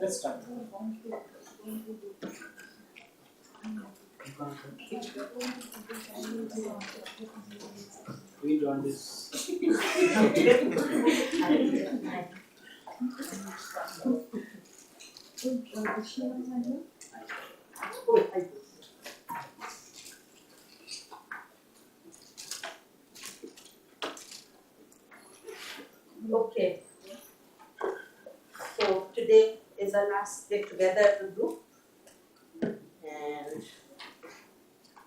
Let's start. We drawn this. Okay, so today is our last day together as a group. And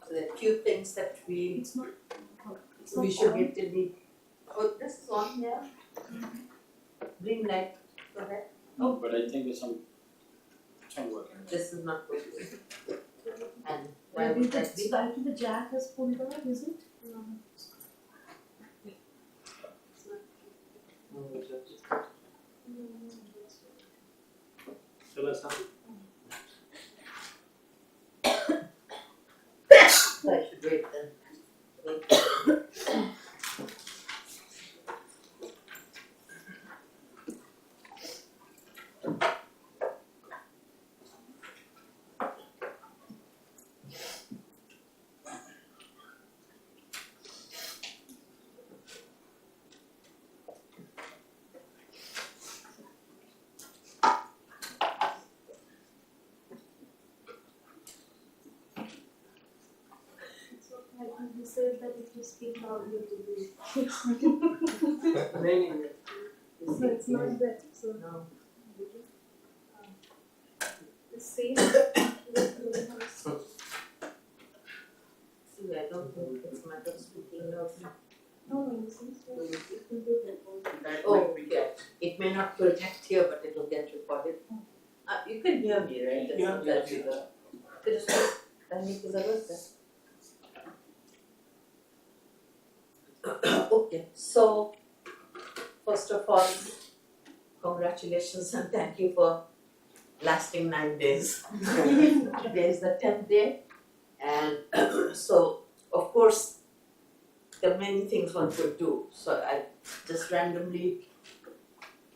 there are few things that we should get to the, oh, this is on here. Green light, go ahead. No, but I think there's some work. This is not good. And why Maybe would that be? slightly the jack has pulled out, is it? Shall I start? So I should wait then. So like he said that if you speak loudly it will be. So it's not that, so No. the same. See, I don't think it's a matter of speaking loudly. No, this is it will be that. That might project. It may not project here, but it will get recorded. You can hear me, right? It's not that you go. Could you speak? Okay, so first of all, congratulations and thank you for lasting 9 days. Today is the 10th day, and so of course there are many things one could do. So I just randomly,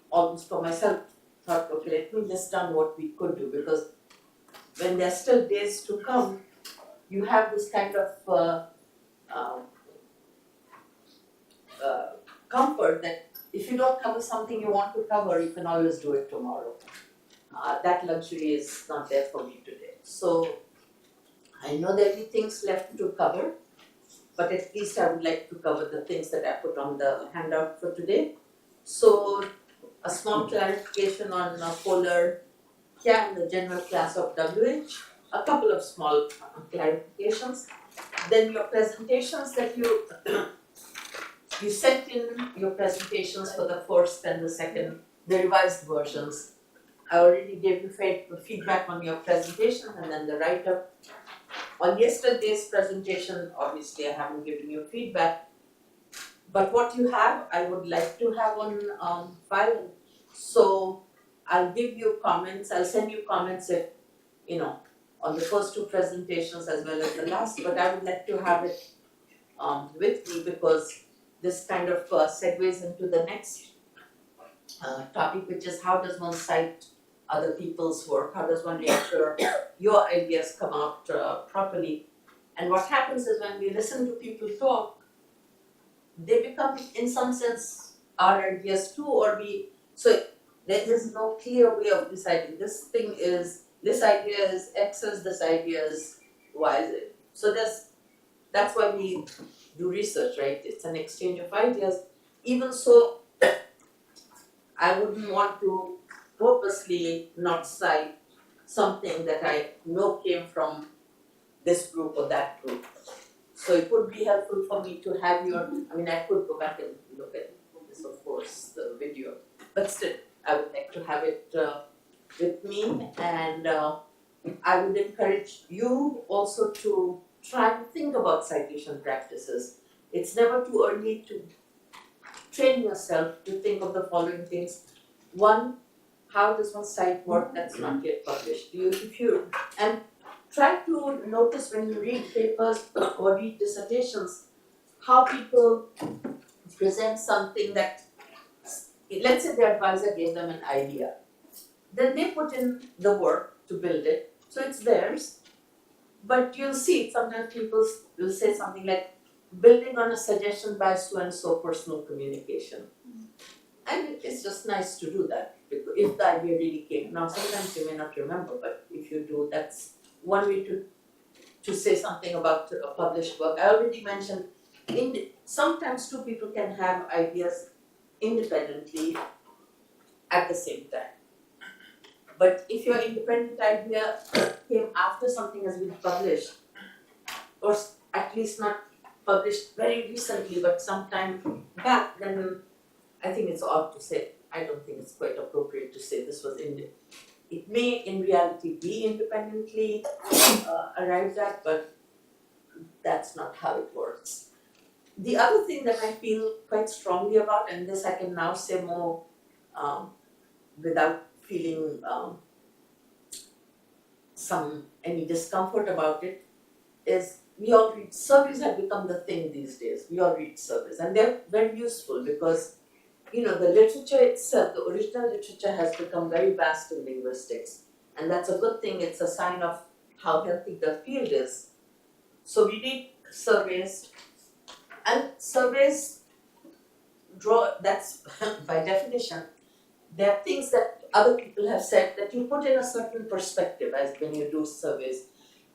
almost for myself, thought, okay, let me list down what we could do, because when there are still days to come, you have this kind of comfort that if you don't cover something you want to cover, you can always do it tomorrow. That luxury is not there for me today. So I know there will be things left to cover, but at least I would like to cover the things that I put on the handout for today. So a small clarification on polar care in the general class of WH, a couple of small clarifications. Then your presentations that you sent in your presentations for the first and the second, the revised versions. I already gave you feedback on your presentation and then the write-up. On yesterday's presentation, obviously I haven't given you feedback, but what you have, I would like to have on file. So I'll give you comments, I'll send you comments if, on the first two presentations as well as the last, but I would like to have it with me, because this kind of segues into the next topic, which is how does one cite other people's work, how does one make sure your ideas come out properly. And what happens is when we listen to people talk, they become in some sense our ideas too, so there is no clear way of deciding this idea is X's, this idea is Y's. So that's why we do research, right? It's an exchange of ideas. Even so, I wouldn't want to purposely not cite something that I know came from this group or that group. So it would be helpful for me to have I could go back and look at this, of course, the video, but still, I would like to have it with me, and I would encourage you also to try and think about citation practices. It's never too early to train yourself to think of the following things. One, how does one cite work that's not yet published? And try to notice when you read papers or read dissertations, how people present something that let's say the advisor gave them an idea. Then they put in the work to build it, so it's theirs. But you'll see, sometimes people will say something like, building on a suggestion by so and so, personal communication. And it's just nice to do that, because if the idea really came. Now, sometimes you may not remember, but if you do, that's one way to say something about a published work. I already mentioned, sometimes two people can have ideas independently at the same time. But if your independent idea came after something has been published, or at least not published very recently, but sometime back, then I think it's odd to say. I don't think it's quite appropriate to say this was it may in reality be independently arrived at, but that's not how it works. The other thing that I feel quite strongly about, and this I can now say more without feeling any discomfort about it, is we all read surveys. Have become the thing these days. We all read surveys, and they're very useful because the literature itself, the original literature, has become very vast in linguistics, and that's a good thing. It's a sign of how healthy the field is. So we read surveys, and surveys that's by definition, there are things that other people have said that you put in a certain perspective as when you do surveys.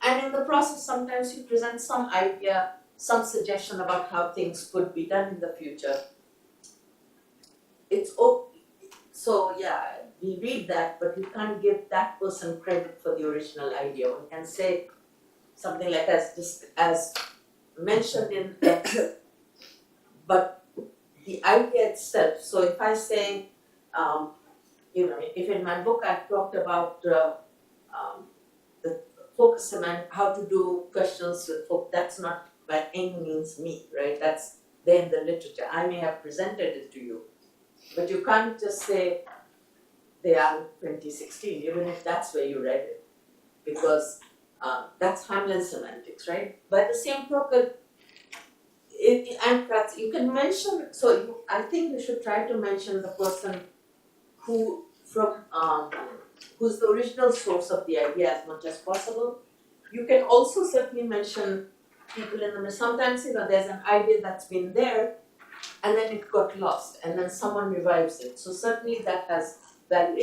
And in the process, sometimes you present some idea, some suggestion about how things could be done in the future. So yeah, we read that, but we can't give that person credit for the original idea. One can say something like as mentioned in X, but the idea itself. So if I say, if in my book I've talked about the focus and how to do questions with focus, that's not by any means me, right? That's there in the literature. I may have presented it to you, but you can't just say they are 2016, even if that's where you read it, because that's Hamlin semantics, right? By the same token, you can mention. So I think you should try to mention the person who's the original source of the idea as much as possible. You can also certainly mention people in the middle. Sometimes there's an idea that's been there, and then it got lost, and then someone revives it. So certainly that has value.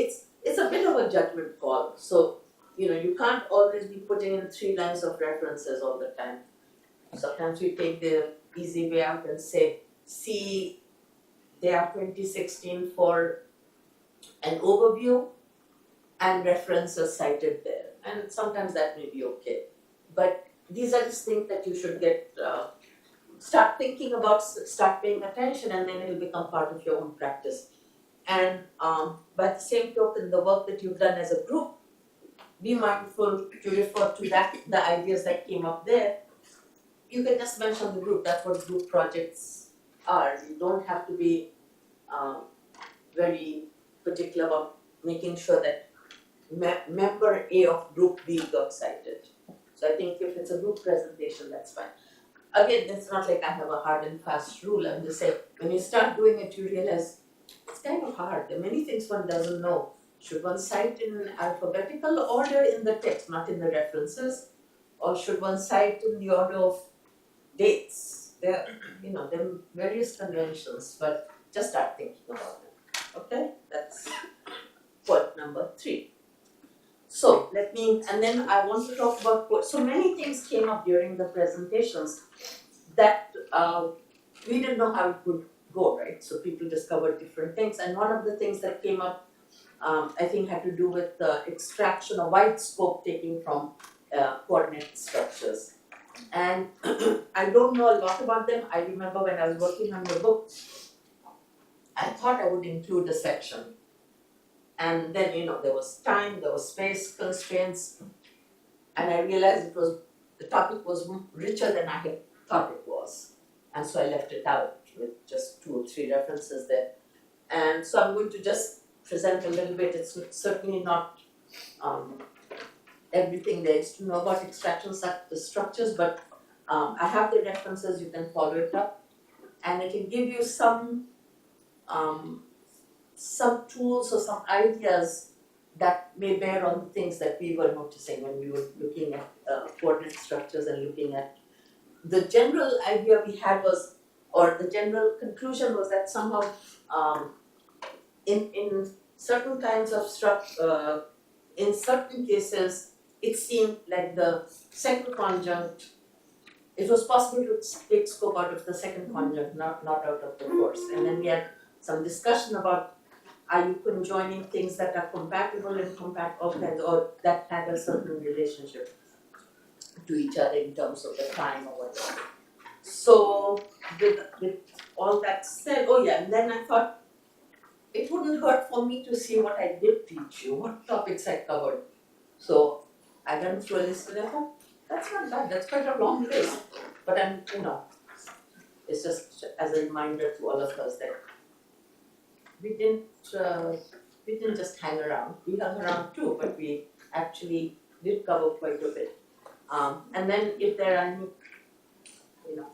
It's a bit of a judgment call. So you can't always be putting in 3 lines of references all the time. Sometimes we take the easy way out and say, see, they are 2016 for an overview and references cited there, and sometimes that may be okay. But these are just things that you should start thinking about, start paying attention, and then it will become part of your own practice. And by the same token, the work that you've done as a group, be mindful to refer to the ideas that came up there. You can just mention the group. That's what group projects are. You don't have to be very particular about making sure that member A of group B got cited. So I think if it's a group presentation, that's fine. Again, it's not like I have a hard and fast rule. I'm just saying, when you start doing it, you realize it's kind of hard. There are many things one doesn't know. Should one cite in alphabetical order in the text, not in the references? Or should one cite in the order of dates? There are various conventions, but just start thinking about it. Okay? That's point number 3. So and then I want to talk about, so many things came up during the presentations that we didn't know how it would go, right? So people discovered different things, and one of the things that came up, I think, had to do with the extraction of wide scope taking from coordinate structures. And I don't know a lot about them. I remember when I was working on the book, I thought I would include a section. And then, there was time, there was space constraints, and I realized the topic was richer than I had thought it was. And so I left it out with just 2 or 3 references there. And so I'm going to just present a little bit. It's certainly not everything there is to know about extraction structures, but I have the references, you can follow it up. And it will give you some some tools or some ideas that may bear on the things that we were noticing when we were looking at coordinate structures and looking at the general idea we had was, or the general conclusion was that somehow in certain kinds of in certain cases, it seemed like the second conjunct, it was possible to take scope out of the second conjunct, not out of the first. And then we had some discussion about, are you conjoining things that are compatible and or that had a certain relationship to each other in terms of the time or whatever. So with all that said, and then I thought it wouldn't hurt for me to see what I did teach you, what topics I covered. So I went through a list and I thought, that's not bad, that's quite a long list. But it's just as a reminder to all of us that we didn't just hang around. We hung around too, but we actually did cover quite a bit. And then if there are any,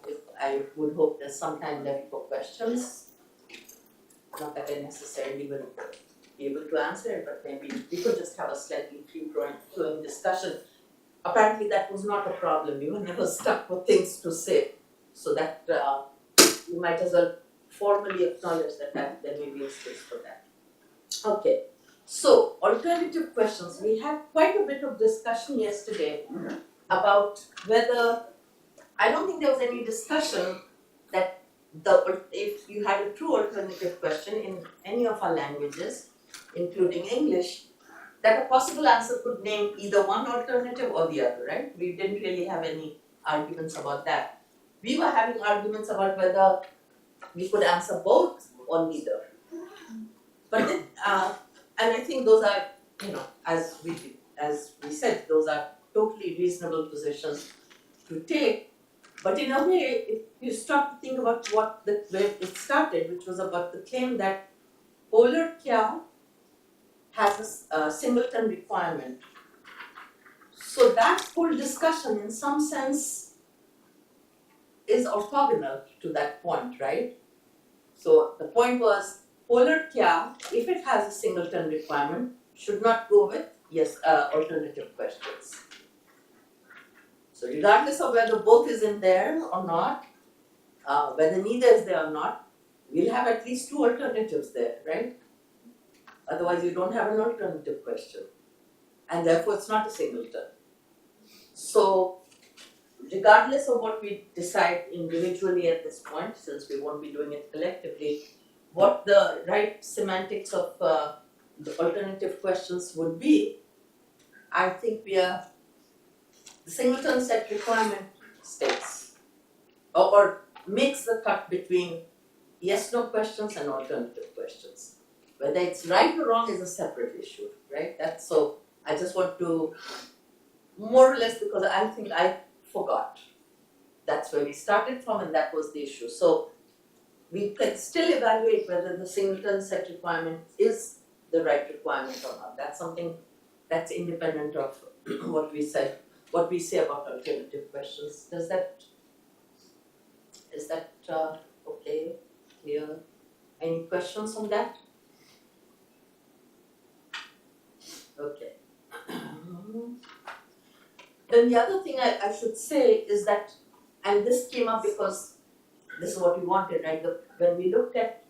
if I would hope there's some time left for questions. Not that I necessarily will be able to answer it, but maybe we could just have a slightly free-flowing discussion. Apparently that was not a problem. We were never stuck with things to say. So that you might as well formally acknowledge that there may be a space for that. Okay, so alternative questions. We had quite a bit of discussion yesterday about whether, I don't think there was any discussion that if you had a true alternative question in any of our languages, including English, that a possible answer could name either one alternative or the other, right? We didn't really have any arguments about that. We were having arguments about whether we could answer both or neither. But then, and I think those are, as we said, those are totally reasonable positions to take. But in a way, if you start to think about where it started, which was about the claim that polar kya has a singleton requirement. So that whole discussion, in some sense, is orthogonal to that point, right? So the point was, polar kya, if it has a singleton requirement, should not go with alternative questions. So regardless of whether both is in there or not, whether neither is there or not, we'll have at least two alternatives there, right? Otherwise you don't have an alternative question. And therefore it's not a singleton. So regardless of what we decide individually at this point, since we won't be doing it collectively, what the right semantics of the alternative questions would be, I think the singleton set requirement states or makes the cut between yes-no questions and alternative questions. Whether it's right or wrong is a separate issue, right? So I just want to, more or less, because I think I forgot. That's where we started from and that was the issue. So we can still evaluate whether the singleton set requirement is the right requirement or not. That's something that's independent of what we say about alternative questions. Is that okay, clear? Any questions on that? Okay. Then the other thing I should say is that, and this came up because this is what we wanted, right? When we looked at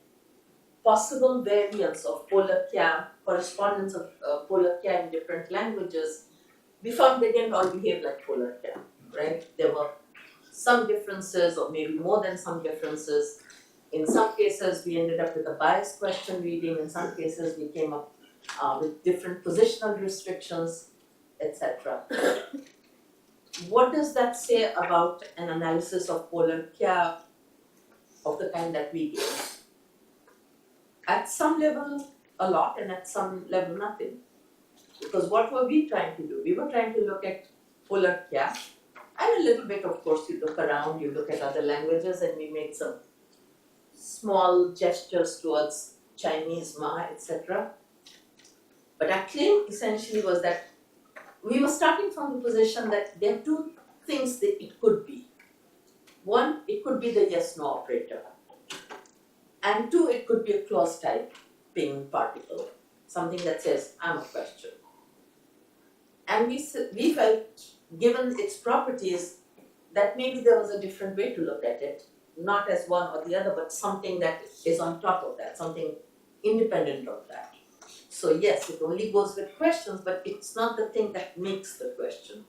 possible variants of polar kya, correspondence of polar kya in different languages, we found they didn't all behave like polar kya, right? There were some differences, or maybe more than some differences. In some cases, we ended up with a biased question reading. In some cases, we came up with different positional restrictions, etc. What does that say about an analysis of polar kya of the kind that we gave? At some level, a lot, and at some level, nothing. Because what were we trying to do? We were trying to look at polar kya, and a little bit, of course, you look around, you look at other languages, and we made some small gestures towards Chinese ma, etc. But our claim essentially was that we were starting from the position that there are two things that it could be. One, it could be the yes-no operator. And two, it could be a clause type. ping particle, something that says, I'm a question. And we felt, given its properties, that maybe there was a different way to look at it, not as one or the other, but something that is on top of that, something independent of that. So yes, it only goes with questions, but it's not the thing that makes the question,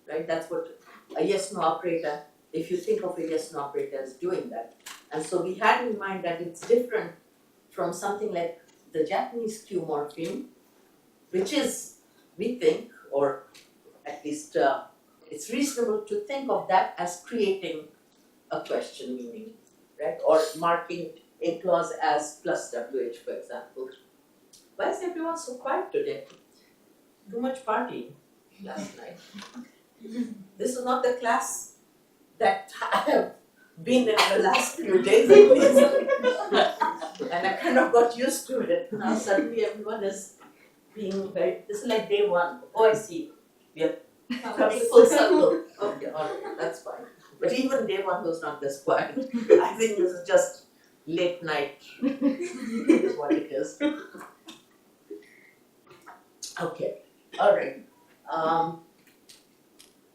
right? That's what a yes-no operator, if you think of a yes-no operator as doing that. And so we had in mind that it's different from something like the Japanese Q morpheme, which is, we think, or at least it's reasonable to think of that as creating a question meaning, right? Or marking a clause as plus WH, for example. Why is everyone so quiet today? Too much partying last night. This is not the class that I have been in the last few days at least. And I kind of got used to it. Now suddenly everyone is being very, this is like day one. Oh, I see. We have come full circle. Okay, all right, that's fine. But even day one was not this quiet. I think this is just late night is what it is. Okay, all right.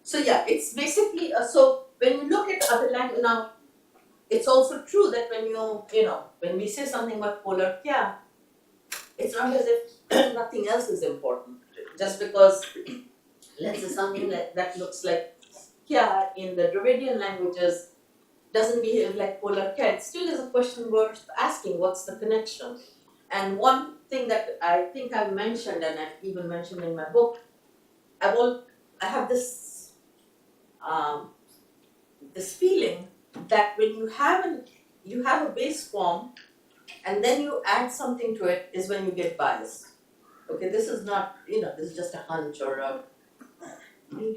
So yeah, it's basically, so when you look at other language, now, it's also true that when when we say something about polar kya, it's not as if nothing else is important. Just because, let's say something that looks like kya in the Dravidian languages doesn't behave like polar kya, it still is a question worth asking, what's the connection? And one thing that I think I've mentioned, and I've even mentioned in my book, I have this this feeling that when you have a base form and then you add something to it is when you get bias. Okay, this is not, this is just a hunch or a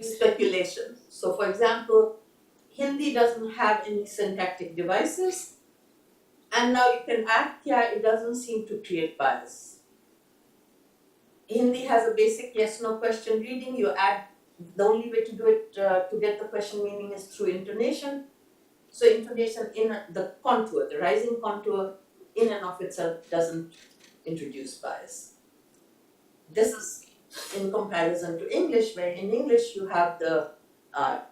speculation. So for example, Hindi doesn't have any syntactic devices, and now you can add kya, it doesn't seem to create bias. Hindi has a basic yes-no question reading, you add, the only way to do it to get the question meaning is through intonation. So intonation in the contour, the rising contour in and of itself doesn't introduce bias. This is in comparison to English, where in English you have the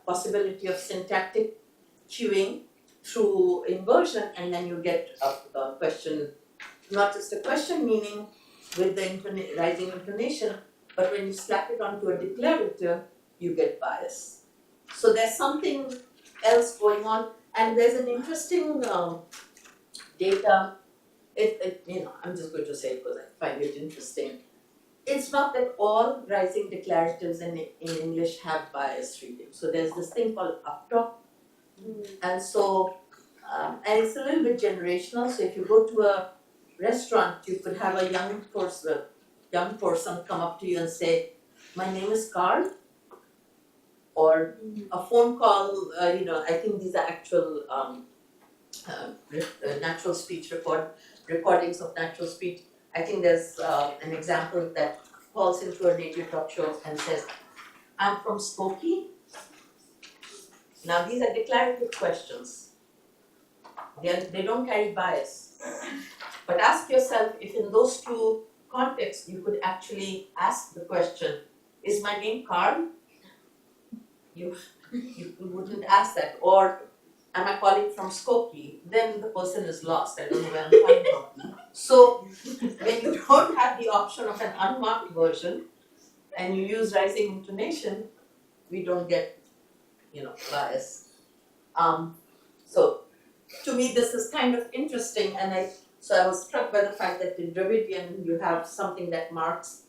possibility of syntactic cueing through inversion, and then you get a question, not just a question meaning with the rising intonation, but when you slap it onto a declarative, you get bias. So there's something else going on, and there's an interesting data. I'm just going to say it because I find it interesting. It's not that all rising declaratives in English have bias reading. So there's this thing called uptalk, and so and it's a little bit generational. So if you go to a restaurant, you could have a young person come up to you and say, "My name is Carl," or a phone call. I think these are actual natural speech recordings of natural speech. I think there's an example that calls into a radio talk show and says, "I'm from Skokie." Now these are declarative questions. They don't carry bias. But ask yourself if in those two contexts you could actually ask the question, "Is my name Carl?" You wouldn't ask that. Or, "Am I calling from Skokie?" Then the person is lost. I don't know where I'm calling from. So when you don't have the option of an unmarked version and you use rising intonation, we don't get, bias. So to me this is kind of interesting, and I was struck by the fact that in Dravidian you have something that marks,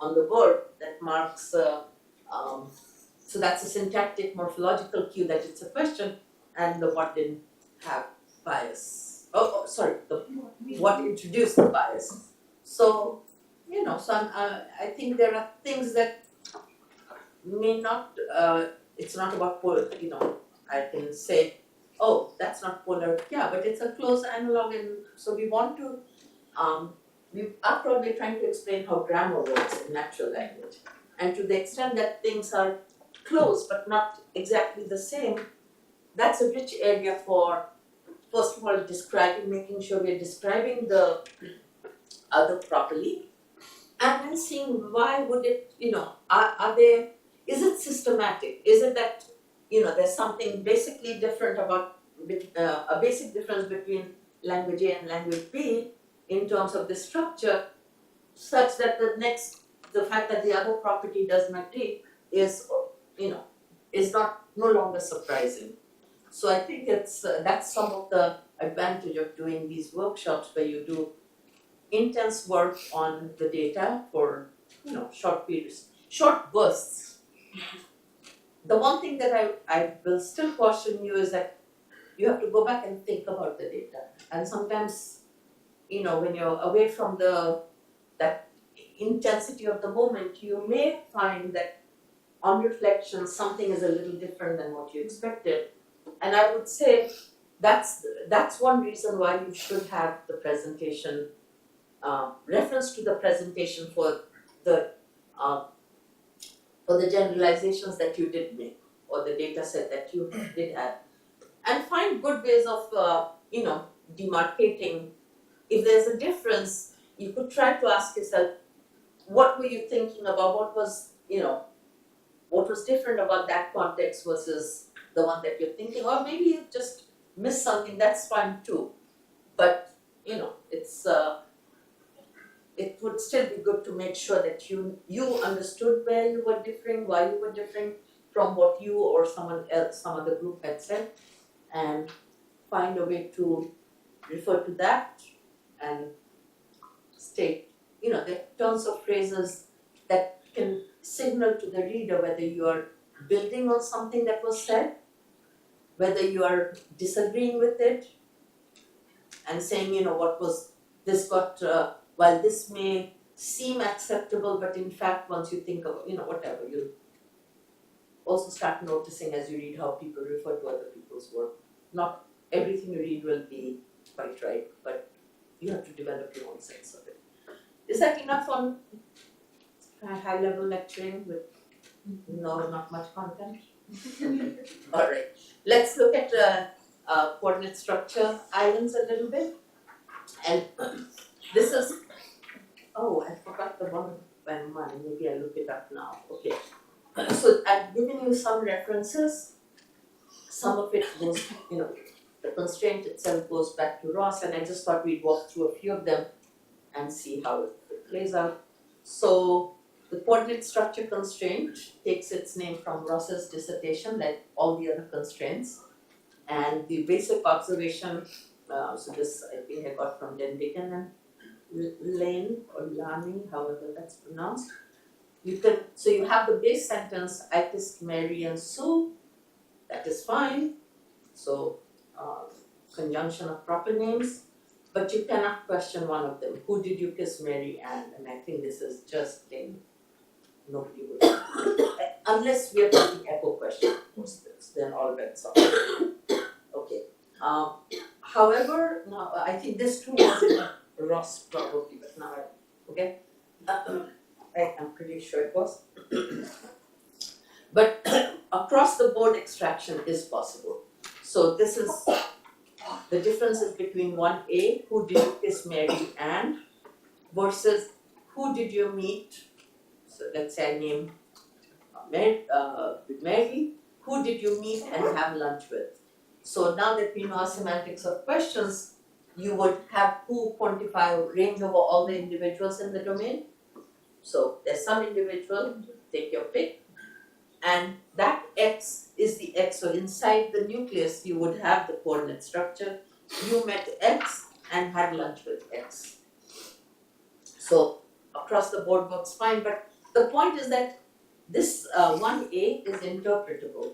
on the word that marks. So that's a syntactic morphological cue that it's a question, and the what didn't have bias. What introduced the bias. So, I think there are things that may not, it's not about polar, I can say, "Oh, that's not polar," yeah, but it's a close analog, and so we want to, after all, we're trying to explain how grammar works in natural language. And to the extent that things are close but not exactly the same, that's a rich area for, first of all, making sure we're describing the other properly, and then seeing why would it, are they, is it systematic? Is it that, there's something basically different about, a basic difference between language A and language B in terms of the structure, such that the fact that the other property does not agree is, is no longer surprising. So I think that's some of the advantage of doing these workshops where you do intense work on the data for, short periods, short bursts. The one thing that I will still caution you is that you have to go back and think about the data. And sometimes, when you're away from that intensity of the moment, you may find that on reflection something is a little different than what you expected. And I would say that's one reason why you should have the presentation, reference to the presentation for the generalizations that you did make, or the data set that you did have, and find good ways of demarcating. If there's a difference, you could try to ask yourself, what were you thinking about? What was different about that context versus the one that you're thinking? Or maybe you just missed something, that's fine too. But it would still be good to make sure that you understood where you were differing, why you were differing from what you or someone else, some other group had said, and find a way to refer to that and state, the turns of phrases that can signal to the reader whether you are building on something that was said, whether you are disagreeing with it, and saying, what was this got, while this may seem acceptable, but in fact, once you think of, whatever, you'll also start noticing as you read how people refer to other people's work. Not everything you read will be quite right, but you have to develop your own sense of it. Is that enough on high level lecturing with not much content? Alright, let's look at coordinate structure items a little bit. And this is, I forgot the one by mine, maybe I'll look it up now. Okay, so I've given you some references. Some of it goes, the constraint itself goes back to Ross, and I just thought we'd walk through a few of them and see how it plays out. So the coordinate structure constraint takes its name from Ross's dissertation, like all the other constraints. And the basic observation, so this I think I got from Den Dicken and Lane or Lani, however that's pronounced. So you have the base sentence, I kissed Mary and Sue, that is fine. So conjunction of proper names, but you cannot question one of them. Who did you kiss, Mary and? And I think this is just plain, nobody would. Unless we are taking echo question, of course, then all bets are off. Okay. However, now I think this too was in Ross probably, but now I'm pretty sure it was. But across the board extraction is possible. So this is the differences between 1A, who did you kiss, Mary and, versus who did you meet? So let's say I name Mary, who did you meet and have lunch with? So now that we know our semantics of questions, you would have who quantify a range over all the individuals in the domain. So there's some individual, take your pick, and that X is the X. So inside the nucleus, you would have the coordinate structure. You met X and had lunch with X. So across the board works fine, but the point is that this 1A is interpretable.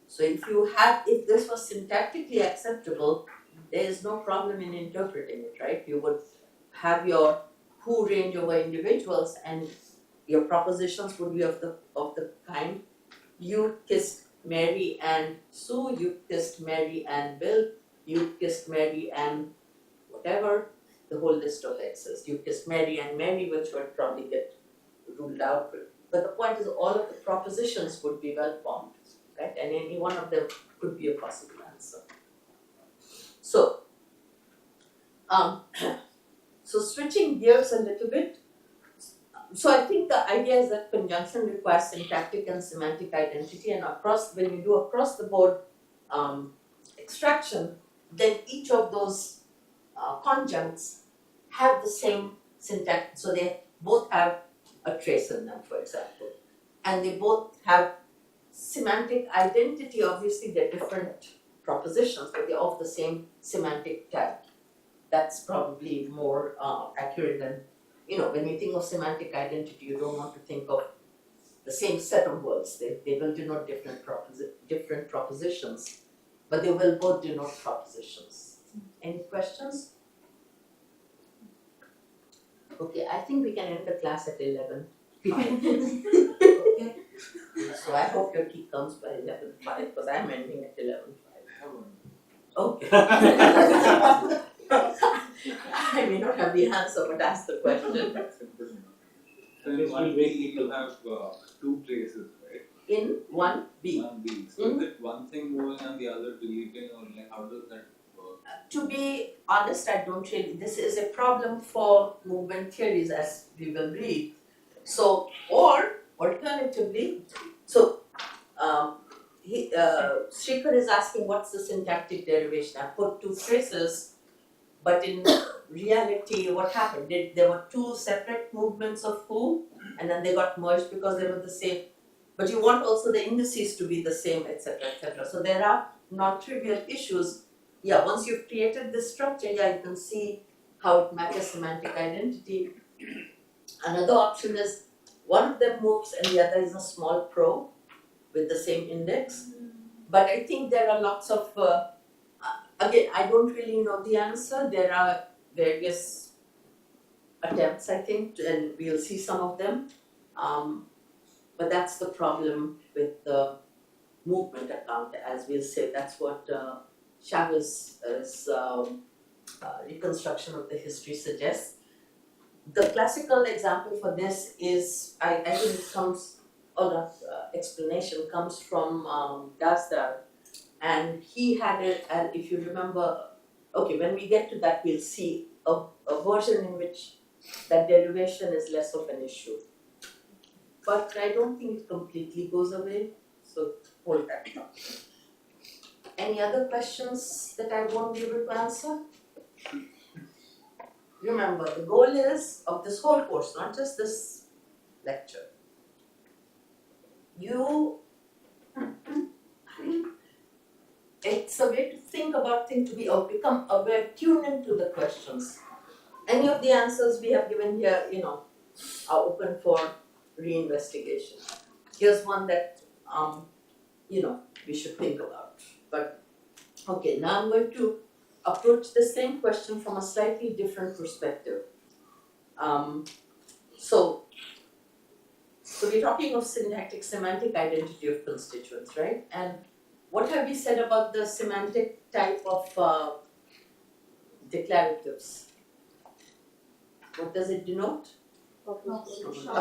So if this was syntactically acceptable, there is no problem in interpreting it, right? You would have your who range over individuals, and your propositions would be of the kind, you kissed Mary and Sue, you kissed Mary and Bill, you kissed Mary and whatever, the whole list of X's. You kissed Mary and Mary, which would probably get ruled out. But the point is, all of the propositions would be well formed, right? And any one of them could be a possible answer. So So switching gears a little bit. So I think the idea is that conjunction requires syntactic and semantic identity, and when you do across the board extraction, then each of those conjuncts have the same syntax. So they both have a trace in them, for example, and they both have semantic identity. Obviously, they're different propositions, but they're of the same semantic type. That's probably more accurate than, when you think of semantic identity, you don't want to think of the same set of words. They will denote different propositions, but they will both denote propositions. Any questions? Okay, I think we can end the class at 11. Okay. So I hope your tea comes by 11:05 because I'm ending at 11:05. Okay. I may not have the answer, but ask the question. So in one way you will have two traces, right? In 1B. One B. So is it one thing moving and the other deleting, or like how does that work? To be honest, I don't really. This is a problem for movement theories, as we will read. So, or alternatively, Srikhar is asking what's the syntactic derivation. I put two traces, but in reality, what happened? There were two separate movements of who, and then they got merged because they were the same. But you want also the indices to be the same, etc., etc. So there are non-trivial issues. Yeah, once you've created this structure, yeah, you can see how it matches semantic identity. Another option is one of them moves and the other is a small probe with the same index. But I think there are lots of, again, I don't really know the answer. There are various attempts, I think, and we'll see some of them. But that's the problem with the movement account, as we'll say. That's what Chavez' reconstruction of the history suggests. The classical example for this is, I think it comes, or the explanation comes from Dasdar, and he had it, and if you remember, okay, when we get to that, we'll see a version in which that derivation is less of an issue. But I don't think it completely goes away, so hold that thought. Any other questions that I won't be able to answer? Remember, the goal is of this whole course, not just this lecture. It's a way to think about things, to be or become aware, tune into the questions. Any of the answers we have given here, are open for reinvestigation. Here's one that we should think about. But okay, now I'm going to approach the same question from a slightly different perspective. So we're talking of syntactic semantic identity of constituents, right? And what have we said about the semantic type of declaratives? What does it denote? A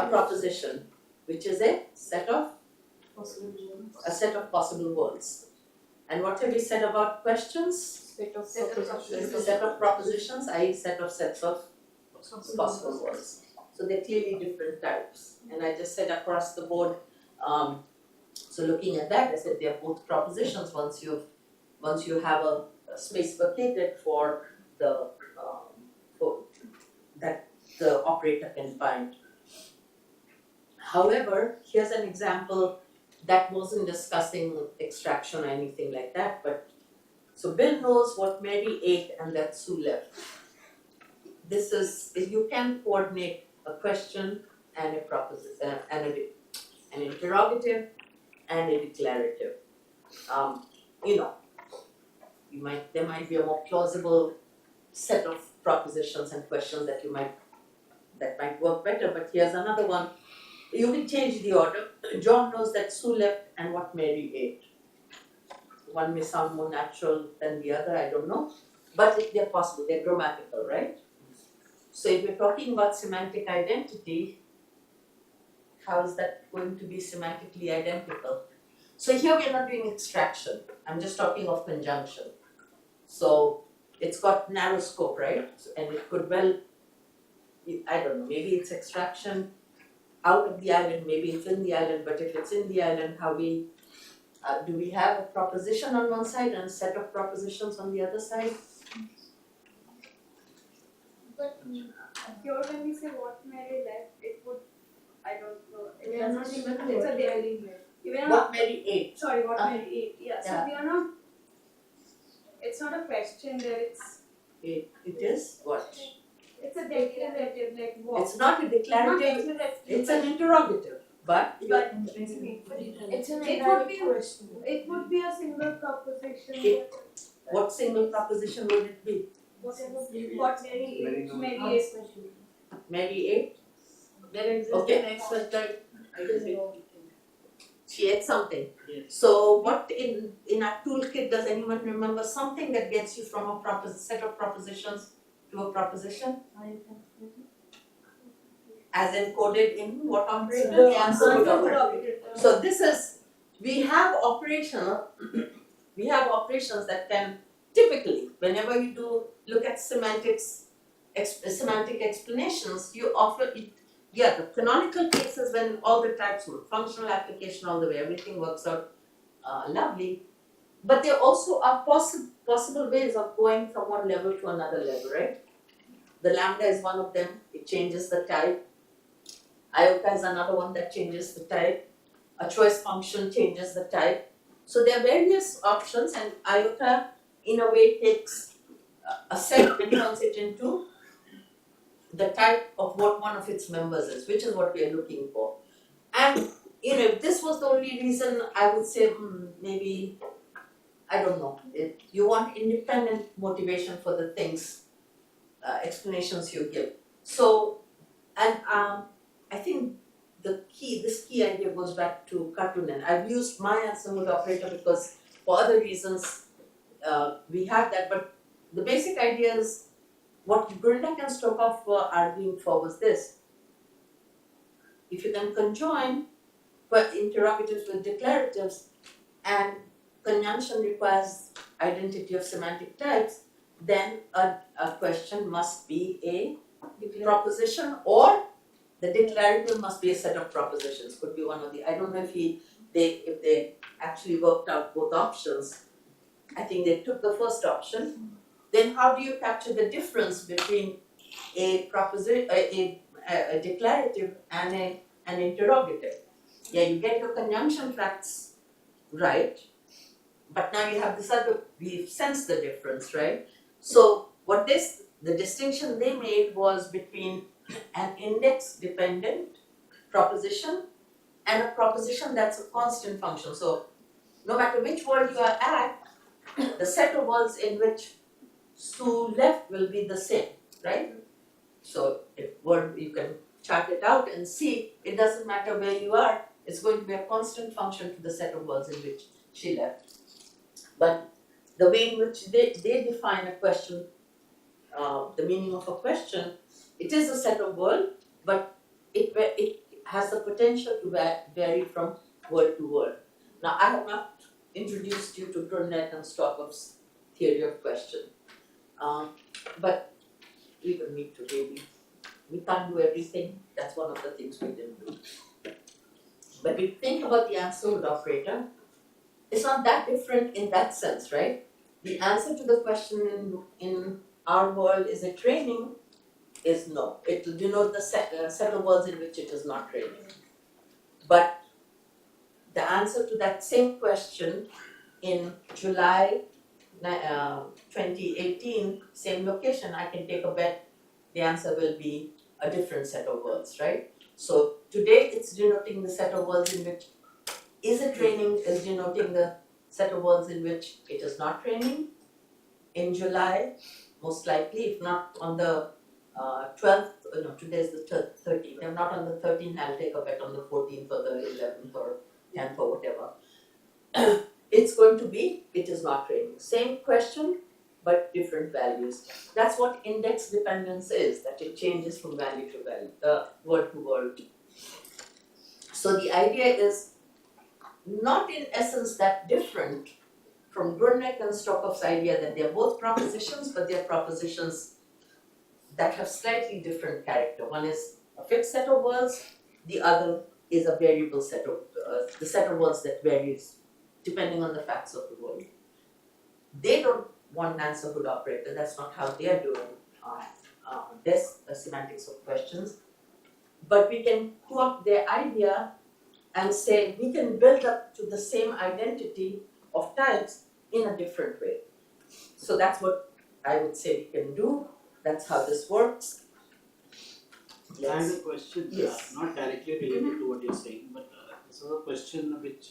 proposition, which is a set of possible words. And what have we said about questions? Set of propositions, i.e. set of sets of possible words. So they're clearly different types. And I just said across the board, so looking at that, I said they're both propositions once you have a space vacated for the that the operator can bind. However, here's an example that wasn't discussing extraction or anything like that, but so Bill knows what Mary ate and that Sue left. This is, you can coordinate a question and a proposition, and an interrogative and a declarative. There might be a more plausible set of propositions and questions that might work better, but here's another one. You can change the order. John knows that Sue left and what Mary ate. One may sound more natural than the other, I don't know. But if they're possible, they're grammatical, right? So if we're talking about semantic identity, how is that going to be semantically identical? So here we're not doing extraction. I'm just talking of conjunction. So it's got narrow scope, right? And it could well I don't know, maybe it's extraction out of the island, maybe it's in the island, but if it's in the island, how we, do we have a proposition on one side and a set of propositions on the other side? But here when we say what Mary left, it would, I don't know, it We are not doesn't, even it's a voting. daily, we are not, What Mary ate, sorry, what Uh, Mary ate, yeah, so yeah. we are not, it's not a question there, it is what? it's a declarative, like what? It's not a Not declarative, declarative, it's an interrogative, but but It's an it would indirect be- question. it would be a single proposition, It- what single proposition would it be? whatever, Maybe. what Mary Mary ate, knows. Mary ate. Mary ate, There exists Okay. an X factor. I guess she ate something. Yes. So what in our toolkit, does anyone remember something that gets you from a set of propositions to a proposition? As encoded in what operator? The The answer would answer operator. So this is, we have operations that can typically, whenever you look at semantic explanations, you offer it, the canonical cases when all the types work, functional application all the way, everything works out lovely. But there also are possible ways of going from one level to another level, right? The lambda is one of them, it changes the type. Iota is another one that changes the type. A choice function changes the type. So there are various options, and iota in a way takes a set and turns it into the type of what one of its members is, which is what we are looking for. And if this was the only reason, I would say maybe, I don't know, you want independent motivation for the things, explanations you give. So, and I think this key idea goes back to Katunen. I've used my answer mode operator because for other reasons we have that, but the basic idea is what Grundek and Stokov were arguing for was this. If you can conjoin interrogatives with declaratives and conjunction requires identity of semantic types, then a question must be a proposition, or the declarative must be a set of propositions, could be one of the, I don't know if they actually worked out both options. I think they took the first option. Then how do you capture the difference between a declarative and an interrogative? Yeah, you get your conjunction facts right, but now you have this other, we've sensed the difference, right? So the distinction they made was between an index dependent proposition and a proposition that's a constant function. So no matter which world you are at, the set of worlds in which Sue left will be the same, right? So if you can chart it out and see, it doesn't matter where you are, it's going to be a constant function to the set of worlds in which she left. But the way in which they define a question, the meaning of a question, it is a set of world, but it has the potential to vary from word to word. Now, I have not introduced you to Grundek and Stokov's theory of question, but we will need to really, we can't do everything, that's one of the things we didn't do. But if you think about the answer with operator, it's not that different in that sense, right? The answer to the question in our world, is it raining, is no. It will denote the set of words in which it is not raining. But the answer to that same question in July 2018, same location, I can take a bet the answer will be a different set of words, right? So today it's denoting the set of words in which is it raining is denoting the set of words in which it is not raining. In July, most likely, if not on the 12th, no, today is the 13th, if not on the 13th, I'll take a bet on the 14th or the 11th or 10th or whatever. It's going to be, it is not raining. Same question, but different values. That's what index dependence is, that it changes from value to value, word to word. So the idea is not in essence that different from Grundek and Stokov's idea that they're both propositions, but they're propositions that have slightly different character. One is a fixed set of words, the other is a variable set of, the set of words that varies depending on the facts of the world. They don't want an answer hood operator, that's not how they are doing their semantics of questions. But we can co-opt their idea and say we can build up to the same identity of types in a different way. So that's what I would say we can do. That's how this works. I have a question, Yes. not directly related to what you're saying, but this is a question which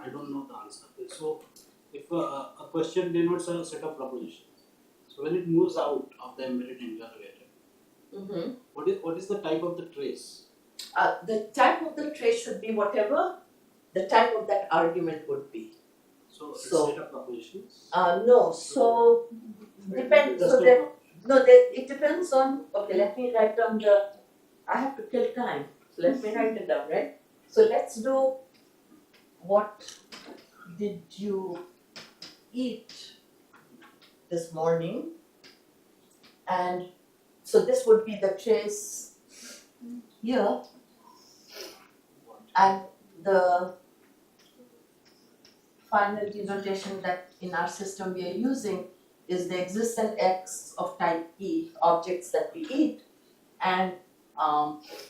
I don't know the answer. So, if a question denotes a set of propositions, so when it moves out of the embedded interrogator, what is the type of the trace? The type of the trace should be whatever the type of that argument would be. So, it's So- a set of propositions. No, so depends. Just So a- that no, that it depends on. Okay, let me write down the. I have to kill time, so let me write it down, right? So let's do. What did you eat this morning? And so this would be the trace here, and the final denotation that in our system we are using is the existent X of type E objects that we eat, and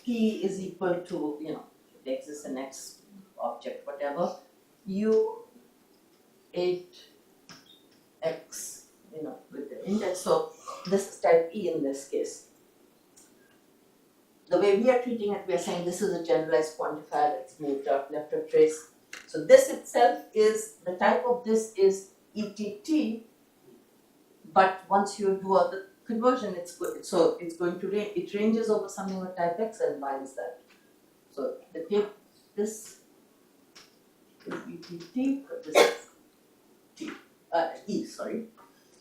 P is equal to, the existent X object, whatever, U 8X, with the index. So this is type E in this case. The way we are treating it, we are saying this is a generalized quantifier that's moved up left of trace. So this itself is, the type of this is ETT, but once you do all the conversion, it ranges over something with type X and binds that. So this is ETT, but this is E, sorry.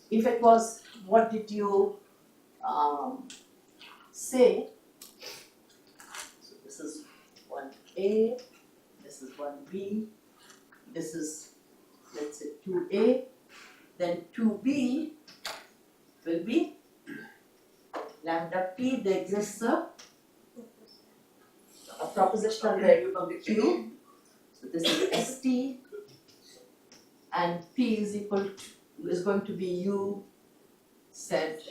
If it was, what did you say? So this is 1A, this is 1B, this is, let's say 2A, then 2B will be lambda P, there exists a propositional variable Q, so this is ST, and P is going to be U said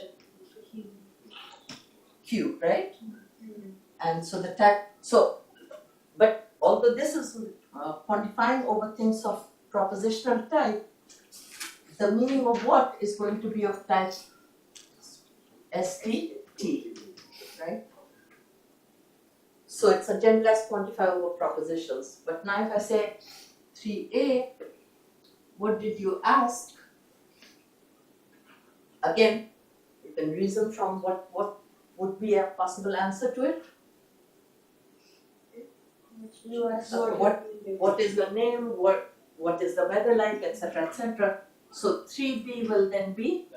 Q, right? And so the type, but although this is quantifying over things of propositional type, the meaning of what is going to be of type ST, right? So it's a generalized quantifier over propositions. But now if I say 3A, what did you ask? Again, you can reason from what would be a possible answer to it. You asked What is your name? What is the weather like, etc., etc. So 3B will then be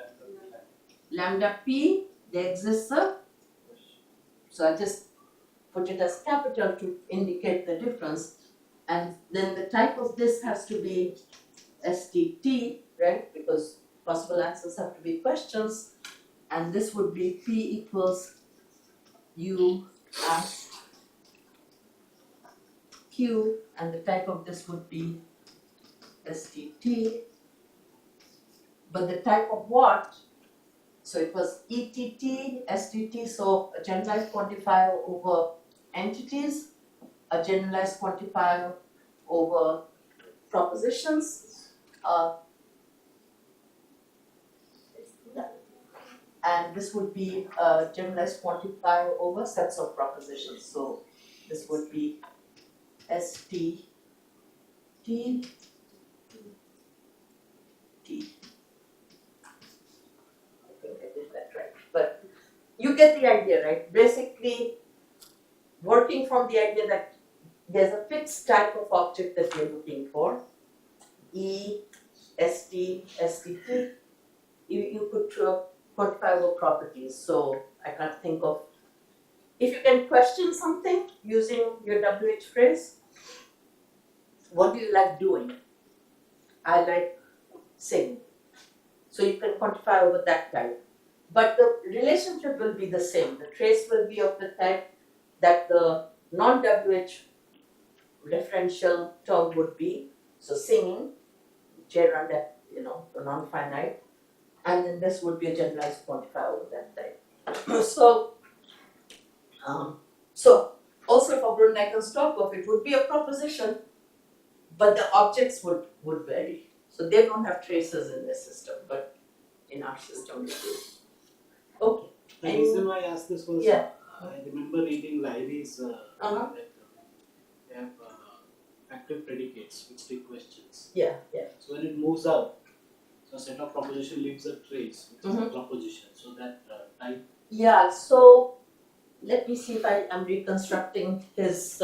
lambda P. There exists a. So I just put it as capital to indicate the difference, and then the type of this has to be STT, right? Because possible answers have to be questions, and this would be P equals U ask Q, and the type of this would be STT. But the type of what? So it was ETT, STT, so a generalized quantifier over entities, a generalized quantifier over propositions, and this would be a generalized quantifier over sets of propositions. So this would be STT T. I think I did that right. But you get the idea, right? Basically, working from the idea that there's a fixed type of object that we're looking for, E, ST, STT, you could quantify over properties. So I can't think of, if you can question something using your WH phrase, what do you like doing? I like singing. So you can quantify over that type. but the relationship will be the same. The trace will be of the type that the non-WH referential term would be. So singing, gerund, the non-finite, and then this would be a generalized quantifier over that type. So also for Brun-Nichols-Stokov, it would be a proposition, but the objects would vary. So they don't have traces in their system, but in our system they do. Okay. The reason why I asked this was, Yeah. I remember reading Lyely's Uh-huh. that they have active predicates which take questions. Yeah. So when it moves out, so a set of proposition leaves a trace, which is a proposition. So that type. Yeah, so let me see if I am reconstructing his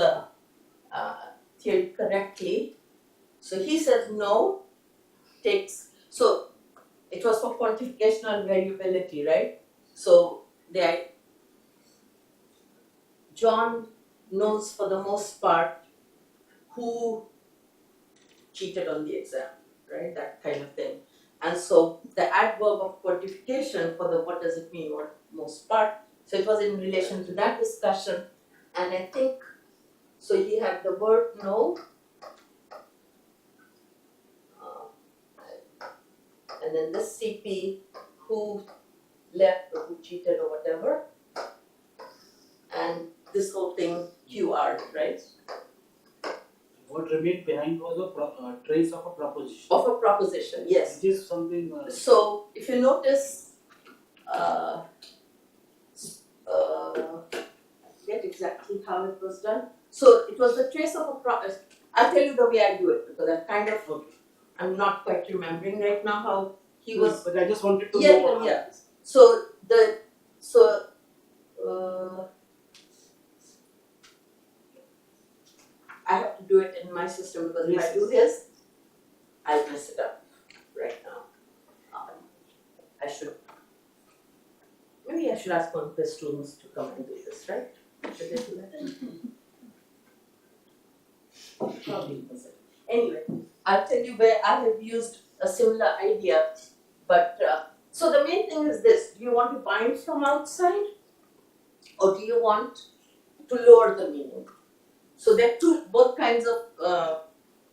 theory correctly. So he says no so it was for quantificational variability, right? So John knows for the most part who cheated on the exam, right? That kind of thing. And so the adverb of quantification for the what does it mean, what most part. So it was in relation to that discussion, and I think so. He had the word no, and then this CP who left or who cheated or whatever, and this whole thing QR, right? What remained behind was a trace of a proposition. Of a proposition, yes. Which is something. So if you notice, I forget exactly how it was done. So it was the trace of a I'll tell you the way I do it because I'm not quite remembering right now how he was. But I just wanted to Yeah, know. yeah. So I have to do it in my system because if I do his, I'll mess it up right now. Maybe I should ask one of the students to come and do this, right? Should they do that? Probably doesn't. Anyway, I'll tell you where I have used a similar idea, but so the main thing is this: do you want to bind from outside, or do you want to lower the meaning? So there are both kinds of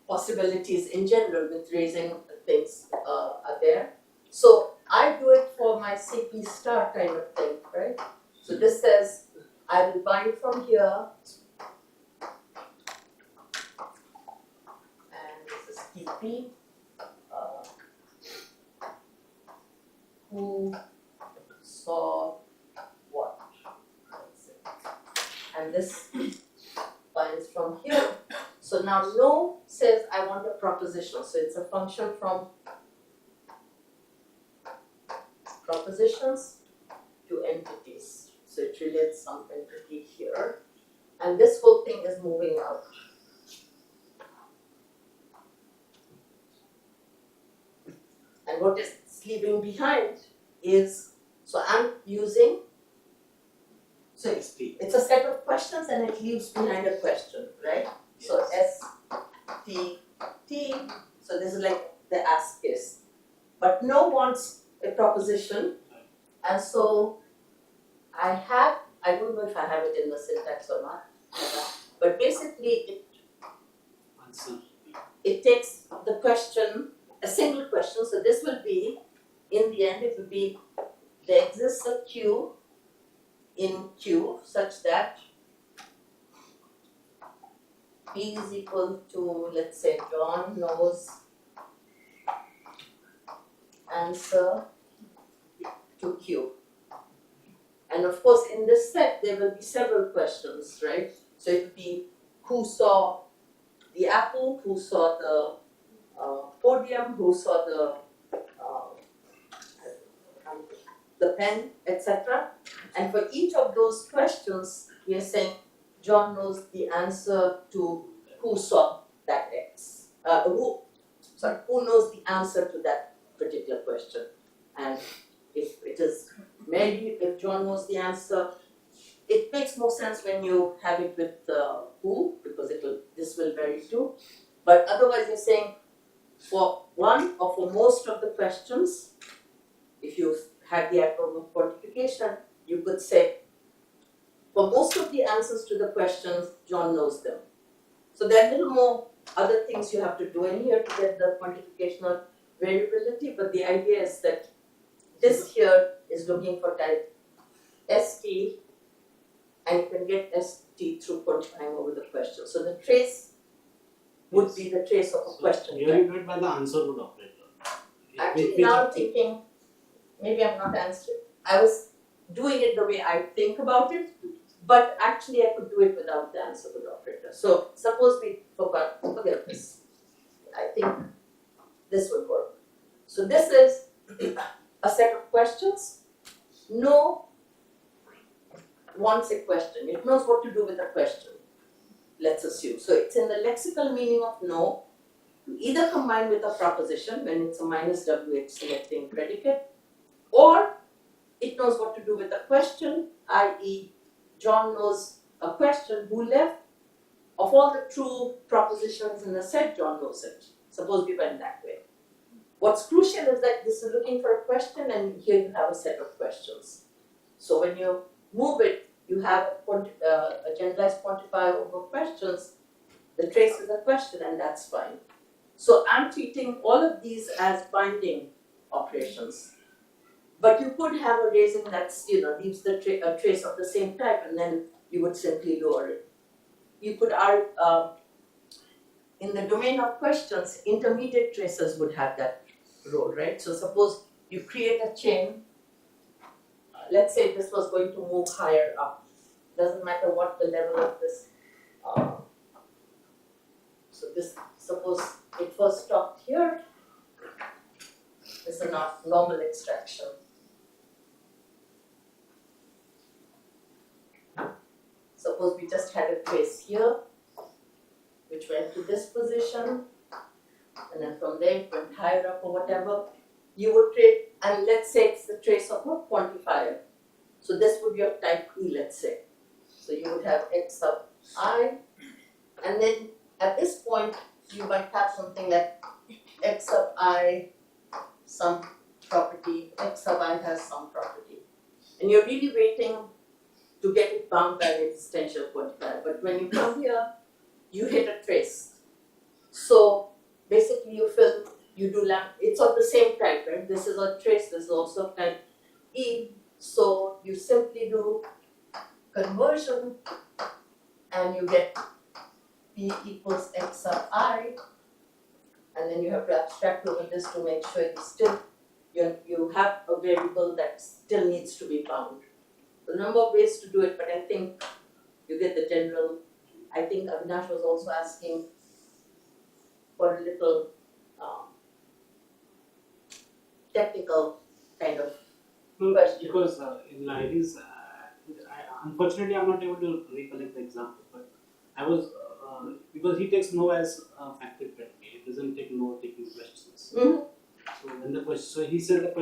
possibilities in general with raising things are there. So I do it for my CP star kind of thing, right? So this says I will bind from here, and this is TP. Who saw what? And this binds from here. So now no says I want a proposition. So it's a function from propositions to entities. So it relates some entity here. And this whole thing is moving out. And what is leaving behind is, so I'm using, so it's a set of questions and it leaves behind a question, right? So S, T, T, so this is like the ask case. But no wants a proposition, and so I don't know if I have it in the syntax or not, but basically it takes the question, a single question, so this will be, in the end it will be, there exists a Q in Q such that P is equal to, let's say, John knows answer to Q. And of course, in this set, there will be several questions, right? So it will be who saw the apple, who saw the podium, who saw the pen, etc. And for each of those questions, we are saying John knows the answer to who saw that X. Who knows the answer to that particular question. And if it is Mary, if John knows the answer, it makes more sense when you have it with who, because this will vary too. But otherwise you're saying for one or for most of the questions, if you had the adverb of quantification, you could say, for most of the answers to the questions, John knows them. So there are little more other things you have to do in here to get the quantificational variability, but the idea is that this here is looking for type ST, and you can get ST through quantifying over the question. So the trace would be the trace of a question Here type. you do it by the answer root operator. Actually, Which- now I'm thinking, maybe I'm not answering. I was doing it the way I think about it, but actually I could do it without the answer root operator. So suppose we forget this. I think this would work. So this is a set of questions. No wants a question. It knows what to do with a question, let's assume. So it's in the lexical meaning of no, to either combine with a proposition when it's a minus WH selecting predicate, or it knows what to do with a question, i.e. John knows a question, who left? Of all the true propositions in the set, John knows it. Suppose we went that way. What's crucial is that this is looking for a question, and here you have a set of questions. So when you move it, you have a generalized quantifier over questions. The trace is a question, and that's fine. So I'm treating all of these as binding operations. But you could have a raising that's, leaves the a trace of the same type, and then you would simply lower it. You could in the domain of questions, intermediate traces would have that role, right? So suppose you create a chain. Let's say this was going to move higher up. Doesn't matter what the level of this. So this, suppose it first stopped here. This is not normal extraction. Suppose we just had a trace here, which went to this position, and then from there it went higher up or whatever. You would trade, and let's say it's the trace of a quantifier. So this would be of type E, let's say. So you would have x sub I, and then at this point you might have something like x sub I some property, x sub I has some property. And you're really waiting to get it bound by an existential quantifier. But when you come here, you hit a trace. So basically you do it's of the same type, right? This is a trace, this is also of type E. So you simply do conversion and you get P equals x sub I, and then you have to abstract over this to make sure you have a variable that still needs to be bound. A number of ways to do it, but I think you get the general. I think Avinash was also asking for a little technical kind of question. Because in Lairis, unfortunately I'm not able to recollect the example, but I was, because he takes no as a factored predicate, he doesn't take no taking questions. Mhm. So when the question, so he said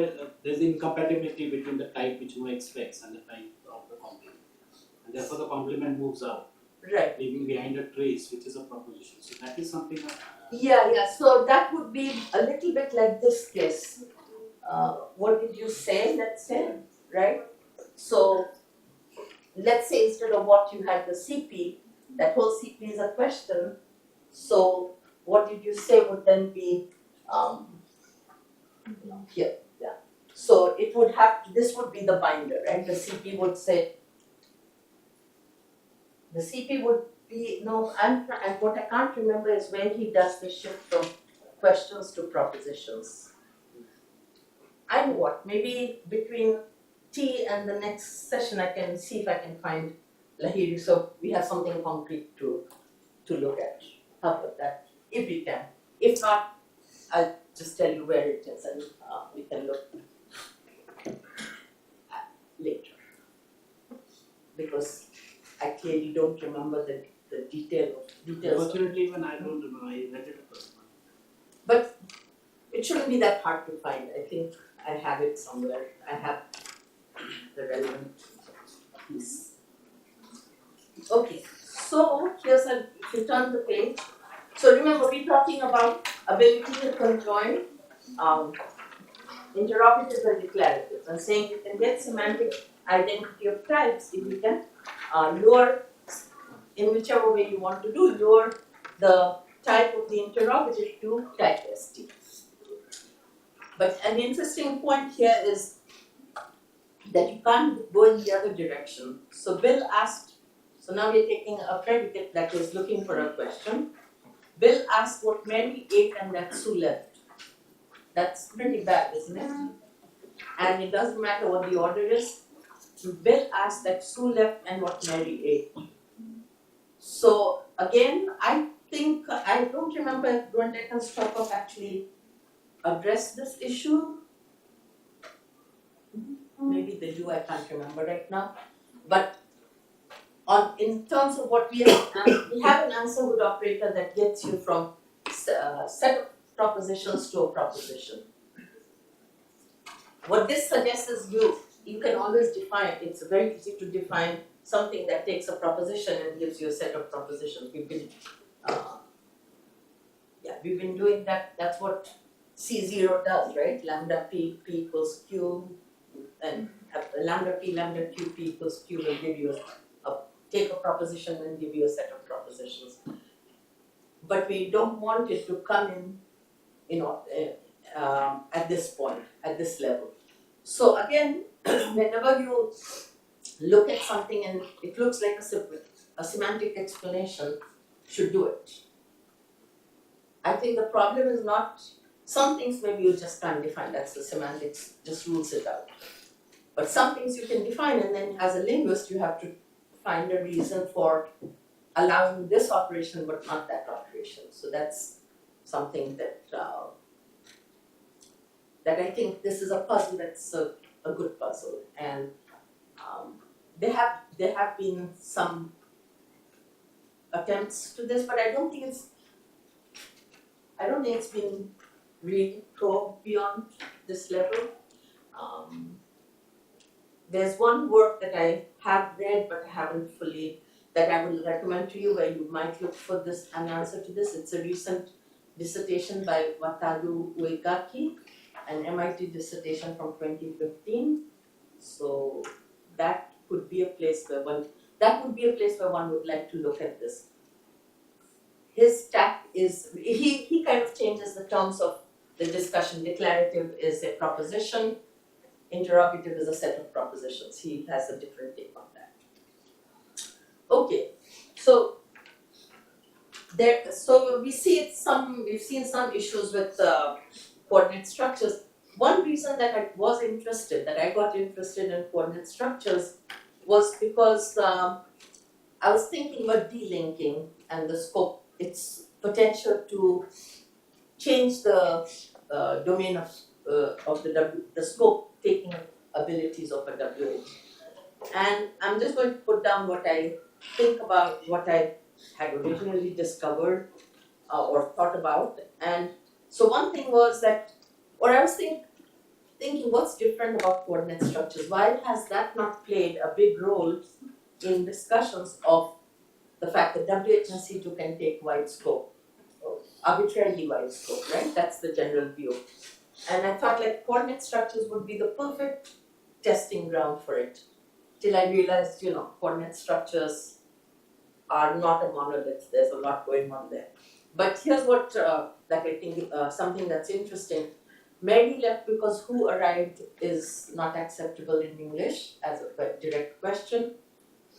there's incompatibility between the type which no expects and the type of the complement, and therefore the complement moves out, Right. leaving behind a trace which is a proposition. So that is something. Yeah. So that would be a little bit like this case. What did you say? Let's say, right? So let's say instead of what you had the CP, that whole CP is a question. So what did you say would then be here? Yeah. So it would this would be the binder, right? The CP would say. The CP would be and what I can't remember is when he does the shift from questions to propositions. I know what, maybe between T and the next session I can see if I can find Lahiri, so we have something concrete to look at. How about that? If we can. If not, I'll just tell you where it is and we can look later. Because I clearly don't remember the details. Unfortunately, even I don't remember. I read it first. But it shouldn't be that hard to find. I think I have it somewhere. I have the relevant piece. Okay, so if you turn the page. So remember, we're talking about ability to conjoin interrogative and declarative, and saying you can get semantic identity of types if you can lower, in whichever way you want to do, lower the type of the interrogative to type ST. But an interesting point here is that you can't go in the other direction. So Bill asked, so now we're taking a predicate that is looking for a question. Bill asked what Mary ate and that Sue left. That's pretty bad, isn't it? And it doesn't matter what the order is. Bill asked that Sue left and what Mary ate. So again, I think, I don't remember if Grundek and Stropov actually addressed this issue. Maybe they do, I can't remember right now. But in terms of what we have an answer would operator that gets you from set of propositions to a proposition. What this suggests is you can always define, it's very easy to define something that takes a proposition and gives you a set of propositions. We've been doing that, that's what C0 does, right? Lambda P equals Q, and lambda Q P equals Q will give you take a proposition and give you a set of propositions. But we don't want it to come in, at this point, at this level. So again, whenever you look at something and it looks like a semantic explanation, should do it. I think the problem is not, some things maybe you just can't define, that's the semantics, just rules it out. But some things you can define, and then as a linguist you have to find a reason for allowing this operation but not that operation. So that's something that that I think this is a puzzle that's a good puzzle, and there have been some attempts to this, but I don't think it's been really probed beyond this level. There's one work that I have read but I haven't fully, that I will recommend to you, where you might look for this, an answer to this. It's a recent dissertation by Wataru Uegaki, an MIT dissertation from 2015. So that could be a place where one would like to look at this. His tack is, he kind of changes the terms of the discussion. Declarative is a proposition, interrogative is a set of propositions. He has a different take on that. Okay, so we've seen some issues with coordinate structures. One reason that I got interested in coordinate structures was because I was thinking about delinking and the scope, its potential to change the domain of the scope, taking abilities of a WH. And I'm just going to put down what I think about what I had originally discovered or thought about. And so one thing was that, or I was thinking what's different about coordinate structures? Why has that not played a big role in discussions of the fact that WH and C2 can take wide scope, arbitrarily wide scope, right? That's the general view. And I thought like coordinate structures would be the perfect testing ground for it. Till I realized, coordinate structures are not a monolith. There's a lot going on there. But here's what that I think something that's interesting. Mary left because who arrived is not acceptable in English as a direct question.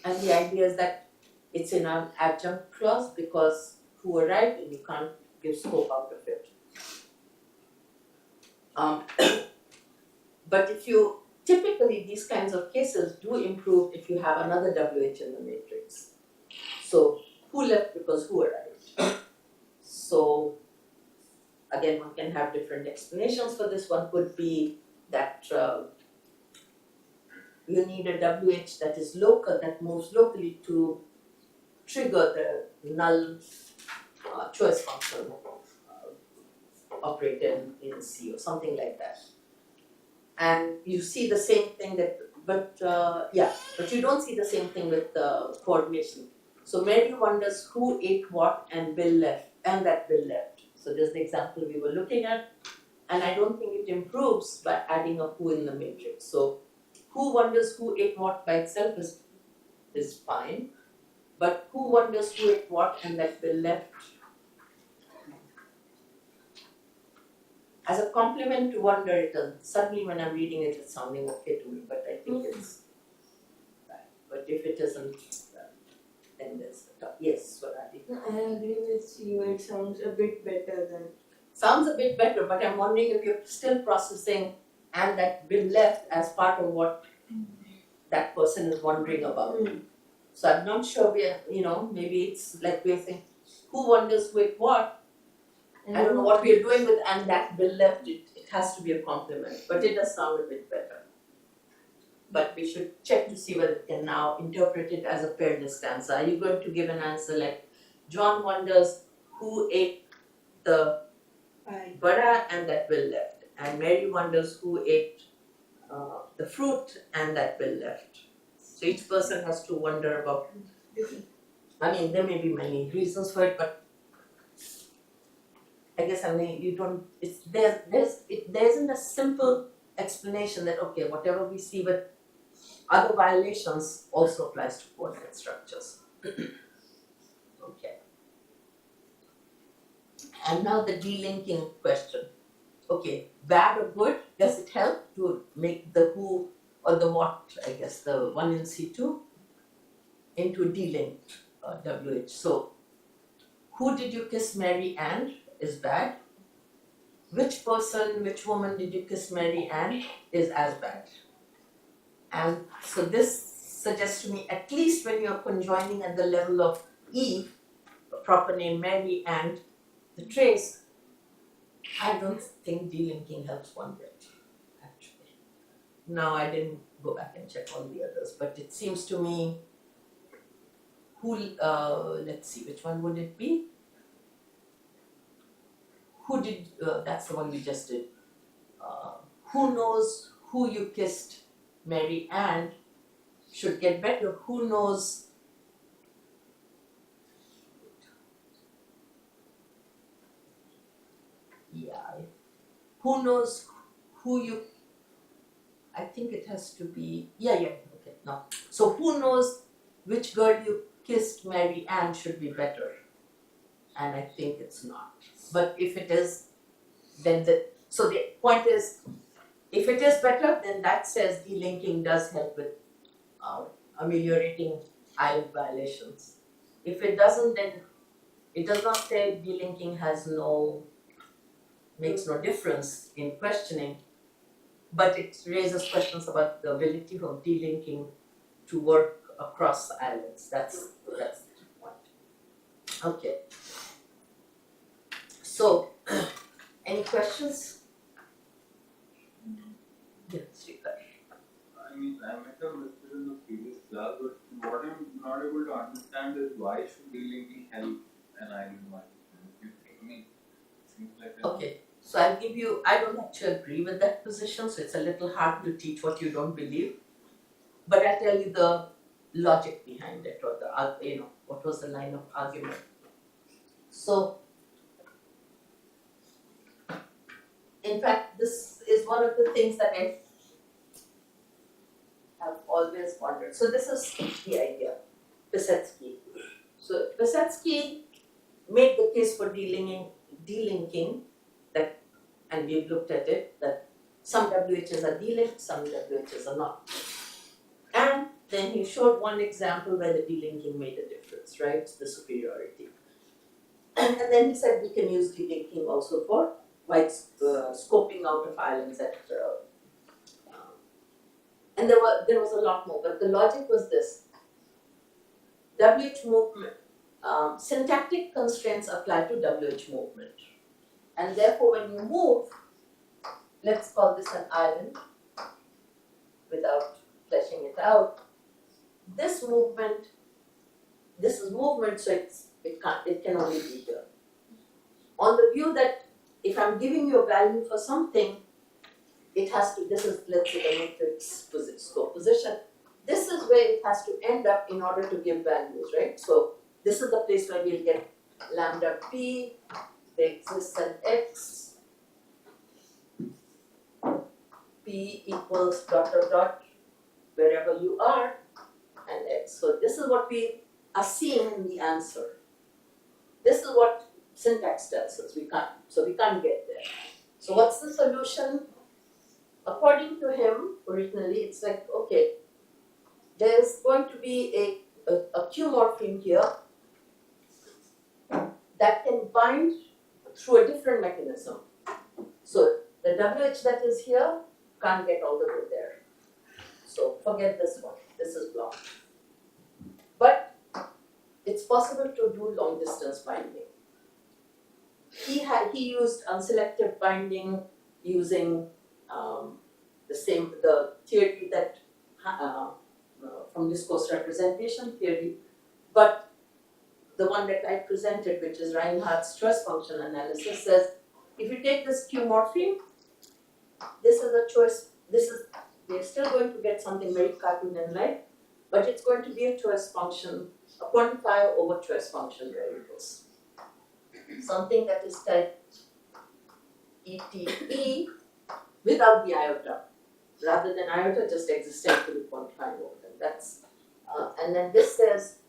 And the idea is that it's in an adjunct clause because who arrived and you can't give scope out of it. But typically these kinds of cases do improve if you have another WH in the matrix. So who left because who arrived? So again, one can have different explanations for this. One could be that you need a WH that is local, that moves locally to trigger the null choice function operator in C or something like that. And you see the same thing but you don't see the same thing with coordination. So Mary wonders who ate what and Bill left, and that Bill left. So there's the example we were looking at. and I don't think it improves by adding a who in the matrix. So who wonders who ate what by itself is fine, but who wonders who ate what and that will left. As a complement to wonder, it doesn't, suddenly when I'm reading it, it's sounding okay to me, but I think it's bad. But if it isn't, then there's yes, Swarati. I agree with you, it sounds a bit better than. Sounds a bit better, but I'm wondering if you're still processing and that will left as part of what that person is wondering about. So I'm not sure maybe it's like we're saying, who wonders with what? I don't know what we're doing with and that will left, it has to be a compliment, but it does sound a bit better. But we should check to see whether we can now interpret it as a fairness answer. Are you going to give an answer like, John wonders who ate the vada and that will left, and Mary wonders who ate the fruit and that will left. So each person has to wonder about, I mean, there may be many reasons for it, but I guess you don't, there isn't a simple explanation that, okay, whatever we see with other violations also applies to coordinate structures. Okay. And now the delinking question. Okay, bad or good, does it help to make the who or the what, I guess, the one in C2 into delinked WH. So, who did you kiss Mary and is bad. Which person, which woman did you kiss Mary and is as bad. And so this suggests to me, at least when you're conjoining at the level of E, a proper name Mary and the trace, I don't think delinking helps one bit, actually. Now I didn't go back and check all the others, but it seems to me, let's see, which one would it be? Who did, that's the one we just did. Who knows who you kissed Mary and should get better. Who knows who knows who you, I think it has to be, okay, no. So who knows which girl you kissed Mary Ann should be better. And I think it's not. But if it is, then so the point is, if it is better, then that says delinking does help with ameliorating island violations. If it doesn't, then it does not say delinking makes no difference in questioning, but it raises questions about the ability of delinking to work across islands. That's the point. Okay. So, any questions? Yes, Srikar. I mean, I might have missed it in the previous class, but what I'm not able to understand is why should delinking help an island violation? I mean, it seems like Okay, so I'll give you, I don't actually agree with that position, so it's a little hard to teach what you don't believe. But I'll tell you the logic behind it, or the, what was the line of argument. So, in fact, this is one of the things that I have always wondered. So this is the idea, Pisetsky. So Pisetsky made the case for delinking that, and we've looked at it, that some WHs are delinked, some WHs are not. And then he showed one example where the delinking made a difference, right? The superiority. And then he said we can use delinking also for scoping out of islands, etc. And there was a lot more, but the logic was this. WH movement, syntactic constraints apply to WH movement. And therefore when you move, let's call this an island without fleshing it out. This is movement, so it can only be here. On the view that if I'm giving you a value for something, it has to, this is, let's say, the matrix scope position. This is where it has to end up in order to give values, right? So this is the place where we'll get lambda p, there exists an x, P equals dot dot dot wherever you are and X. So this is what we are seeing in the answer. This is what syntax tells us, we can't get there. So what's the solution? According to him, originally, it's like, okay, there's going to be a Q morpheme here that can bind through a different mechanism. So the WH that is here can't get all the way there. So forget this one, this is blocked. But it's possible to do long distance binding. He used unselective binding using the theory that from discourse representation theory, but the one that I presented, which is Reinhardt's choice function analysis, says if you take this Q morpheme, this is a choice. They're still going to get something very Cartesian-like, but it's going to be a choice function, a quantifier over choice function variables. Something that is type ETE without the iota, rather than iota just existing to be quantified over them. That's and then this says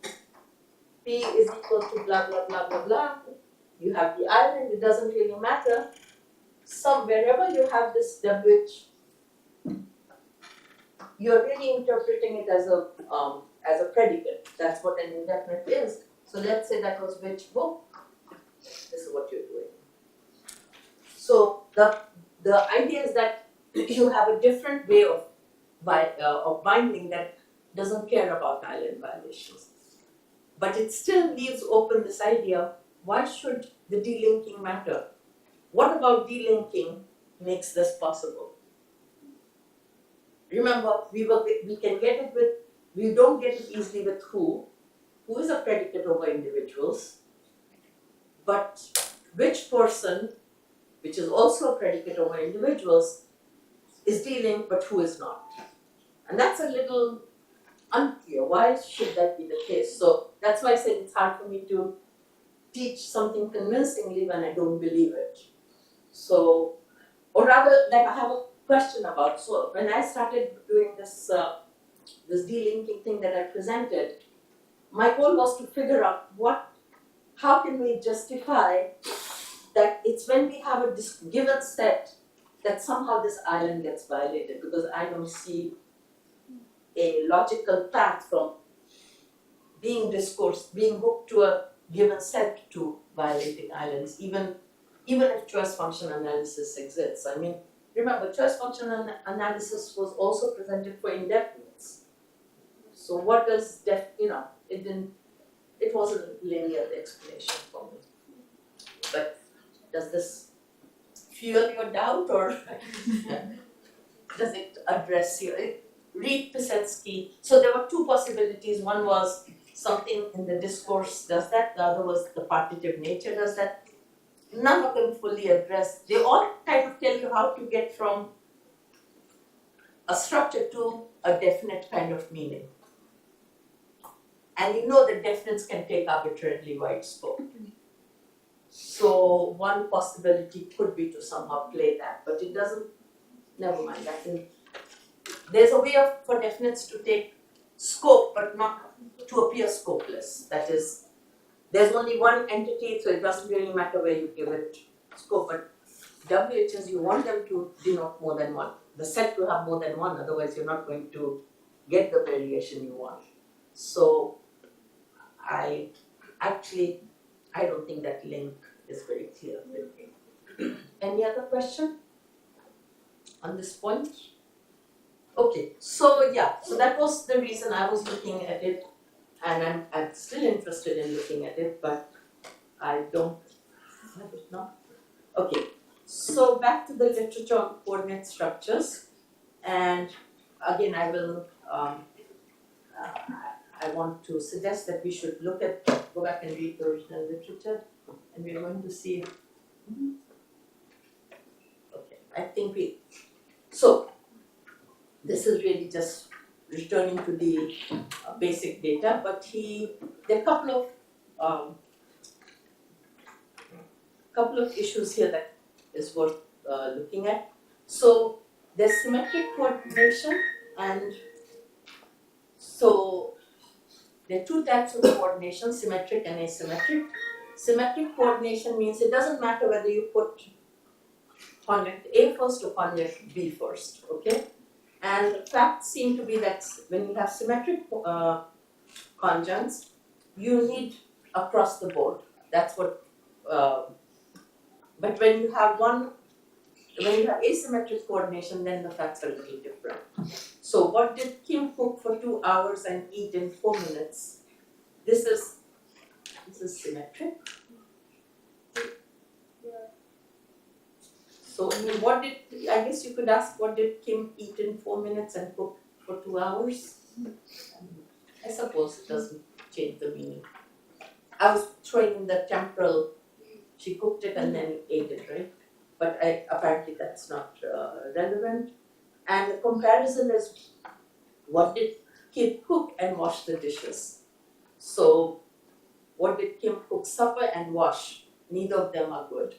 P is equal to blah blah blah blah blah. You have the island, it doesn't really matter. Wherever you have this WH, you're really interpreting it as a predicate. That's what an indefinite is. So let's say that was which book. This is what you're doing. So the idea is that you have a different way of binding that doesn't care about island violations. But it still leaves open this idea, why should the delinking matter? What about delinking makes this possible? Remember, we can get it with, we don't get it easily with who is a predicate over individuals, but which person, which is also a predicate over individuals, is dealing but who is not. And that's a little unclear. Why should that be the case? So that's why I said it's hard for me to teach something convincingly when I don't believe it. So, or rather, like I have a question about, so when I started doing this delinking thing that I presented, my goal was to figure out how can we justify that it's when we have a given set that somehow this island gets violated, because I don't see a logical path from being hooked to a given set to violating islands, even if choice function analysis exists. I mean, remember, choice function analysis was also presented for indefinites. So what does it wasn't linear, the explanation for me. But does this fuel your doubt, or does it address your, read Pisetsky. So there were two possibilities. One was something in the discourse does that, the other was the partitive nature does that. None of them fully address. They all kind of tell you how to get from a structure to a definite kind of meaning. And you know that definites can take arbitrarily wide scope. So one possibility could be to somehow play that, but it doesn't, never mind. There's a way for definites to take scope, but not to appear scopeless. That is, there's only one entity, so it doesn't really matter where you give it scope. But WHs, you want them to denote more than one. The set to have more than one, otherwise you're not going to get the variation you want. So I don't think that link is very clear with me. Any other question on this point? Okay, so that was the reason I was looking at it, and I'm still interested in looking at it, but I don't have it now. Okay, so back to the literature on coordinate structures, and again I want to suggest that we should go back and read the original literature, and we're going to see. Okay, I think so this is really just returning to the basic data, but there are a couple of issues here that is worth looking at. So there's symmetric coordination, and so there are two types of coordination, symmetric and asymmetric. Symmetric coordination means it doesn't matter whether you put conjunct A first or conjunct B first, okay? And facts seem to be that when you have symmetric conjuncts, you need across the board. That's what. But when you have asymmetric coordination, then the facts are a little different. So what did Kim cook for 2 hours and eat in 4 minutes? This is symmetric. So I guess you could ask, what did Kim eat in 4 minutes and cook for 2 hours? I suppose it doesn't change the meaning. I was throwing in the temporal, she cooked it and then ate it, right? But apparently that's not relevant. And the comparison is, what did Kim cook and wash the dishes? So what did Kim cook, supper and wash? Neither of them are good.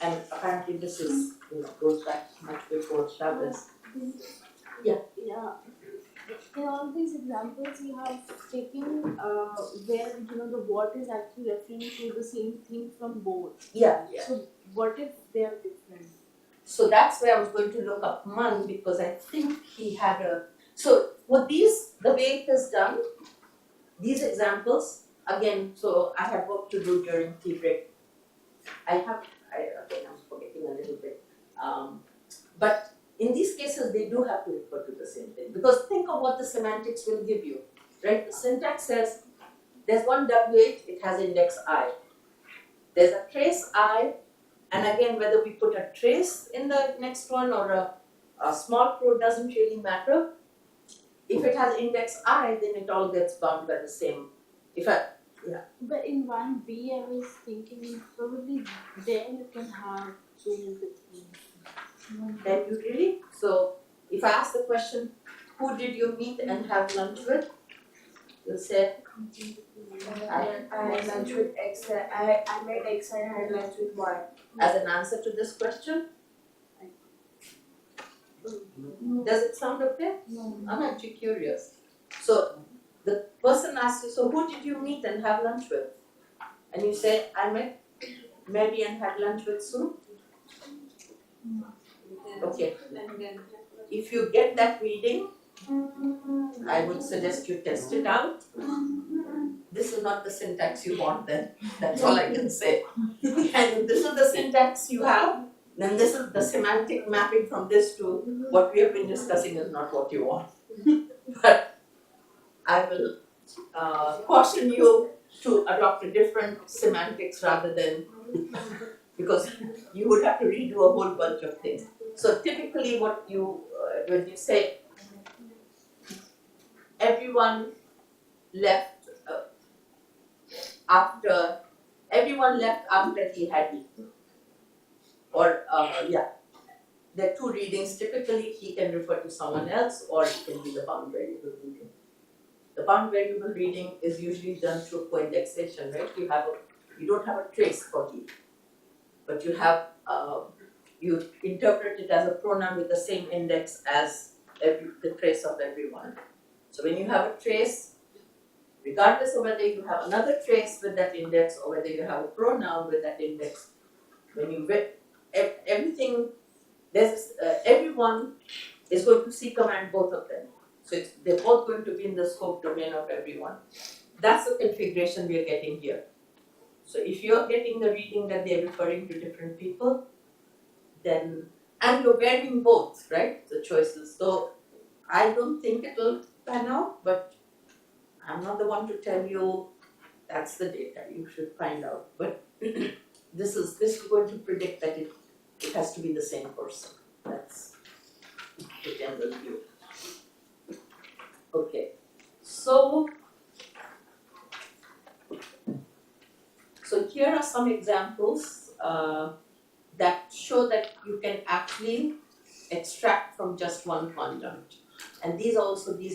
And apparently this is, goes back much before Shabbos. Yeah. In all these examples, you have taken where the what is actually referring to the same thing from both. Yeah. So what if they are different? So that's where I was going to look up Man, because I think he had so what the way it is done, these examples, again, so I had work to do during tea break. I'm forgetting a little bit. But in these cases, they do have to refer to the same thing, because think of what the semantics will give you, right? The syntax says there's one WH, it has index I. There's a trace I, and again, whether we put a trace in the next one or a small pro doesn't really matter. If it has index I, then it all gets bound by the same. But in 1B, I was thinking probably there you can have two in between. Then you really, so if I ask the question, who did you meet and have lunch with? You'll say, I had lunch with X. I met X and I had lunch with Y. as an answer to this question, does it sound okay? No. I'm actually curious. So the person asks you, so who did you meet and have lunch with? And you say, I met Mary and had lunch with Sue. Okay. If you get that reading, I would suggest you test it out. This is not the syntax you want then. That's all I can say. And if this is the syntax you have, then this is the semantic mapping from this to what we have been discussing is not what you want. But I will caution you to adopt a different semantics rather than, because you would have to redo a whole bunch of things. So typically what you, when you say everyone left after he had eaten, or there are two readings. Typically he can refer to someone else, or it can be the bound variable reading. The bound variable reading is usually done through coindexation, right? You don't have a trace for he, but you have you interpret it as a pronoun with the same index as the trace of everyone. So when you have a trace, regardless of whether you have another trace with that index or whether you have a pronoun with that index, when you everything, everyone is going to C command both of them. So they're both going to be in the scope domain of everyone. That's the configuration we are getting here. So if you're getting the reading that they're referring to different people, then, and you're varying both, right, the choices. So I don't think it will pan out, but I'm not the one to tell you that's the data, you should find out. But this is going to predict that it has to be the same person. That's the general view. Okay, so here are some examples that show that you can actually extract from just one conjunct. And these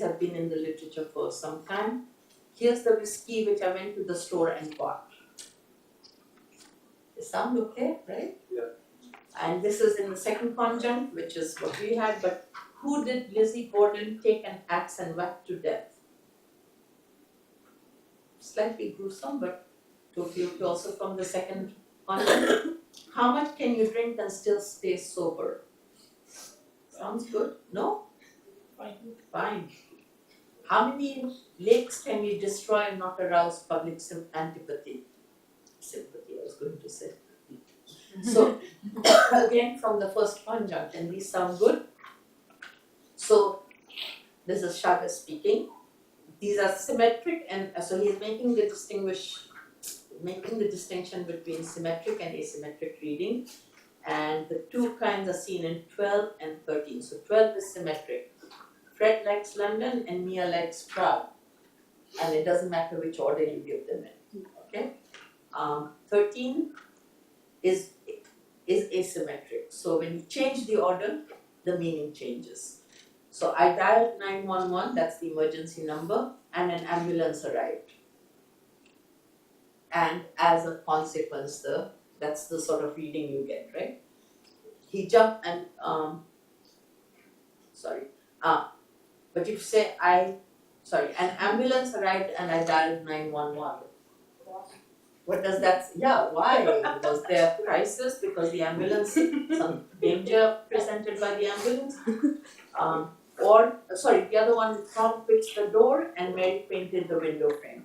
have been in the literature for some time. Here's the whiskey which I went to the store and bought. They sound okay, right? Yeah. And this is in the second conjunct, which is what we had, but who did Lizzie Borden take an axe and whack to death? Slightly gruesome, but totally okay also from the second conjunct. How much can you drink and still stay sober? Sounds good, no? Fine. How many lakes can you destroy and not arouse public antipathy? Sympathy, I was going to say. So, again from the first conjunct, and these sound good. So, this is Chavez speaking. These are symmetric, and so he is making the distinction between symmetric and asymmetric reading. And the two kinds are seen in 12 and 13. So 12 is symmetric. Fred likes London and Mia likes Prague. And it doesn't matter which order you give them in. Okay? 13 is asymmetric. So when you change the order, the meaning changes. So I dialed 911, that's the emergency number, and an ambulance arrived. And as a consequence, that's the sort of reading you get, right? He jumped and, but you say an ambulance arrived and I dialed 911. What does that, why? Was there a crisis because the ambulance, some danger presented by the ambulance? The other one, Tom fixed the door and Mary painted the window frame.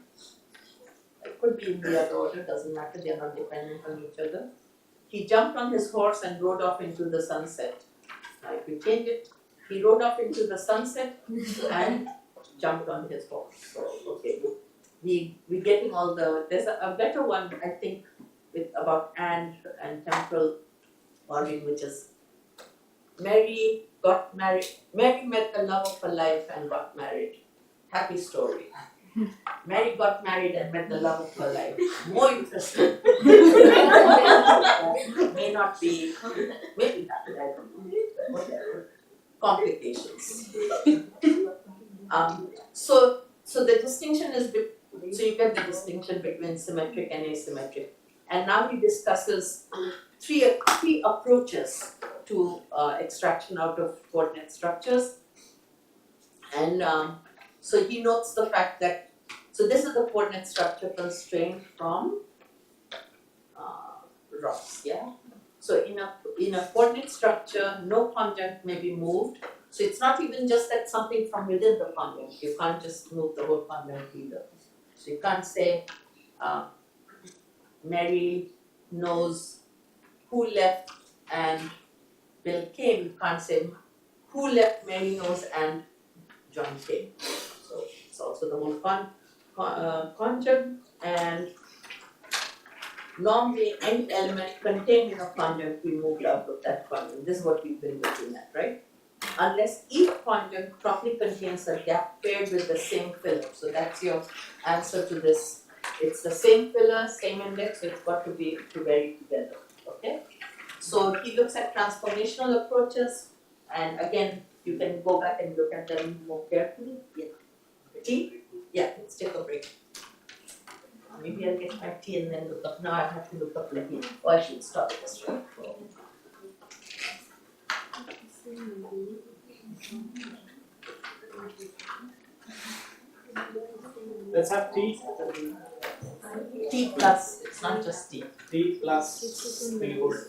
It could be in the other order, doesn't matter, they're not dependent on each other. He jumped on his horse and rode off into the sunset. Now if we change it, he rode off into the sunset and jumped on his horse. So, okay, we're getting all there's a better one, I think, with about and temporal ordering, which is Mary met the love of her life and got married. Happy story. Mary got married and met the love of her life. More interesting. May not be, maybe not, I don't know. Whatever. Complications. So the distinction is, so you get the distinction between symmetric and asymmetric. And now he discusses three approaches to extraction out of coordinate structures. And so he notes the fact that, so this is the coordinate structure constraint from Ross, yeah? So in a coordinate structure, no conjunct may be moved. So it's not even just that something from within the conjunct, you can't just move the whole conjunct either. So you can't say Mary knows who left and Bill came. You can't say who left Mary knows and John came. So it's also the whole conjunct, and normally any element contained in a conjunct we moved out of that conjunct. This is what we've been looking at, right? Unless each conjunct properly contains a gap paired with the same filler. So that's your answer to this. It's the same filler, same index, so it's got to be to vary together. Okay? So he looks at transformational approaches, and again you can go back and look at them more carefully. Yeah. Tea? Yeah, let's take a break. Maybe I'll get my tea and then look up. Now I have to look up Lahine. Or I should stop this, right? Let's have tea. T plus, it's not just T. Tea plus feel good.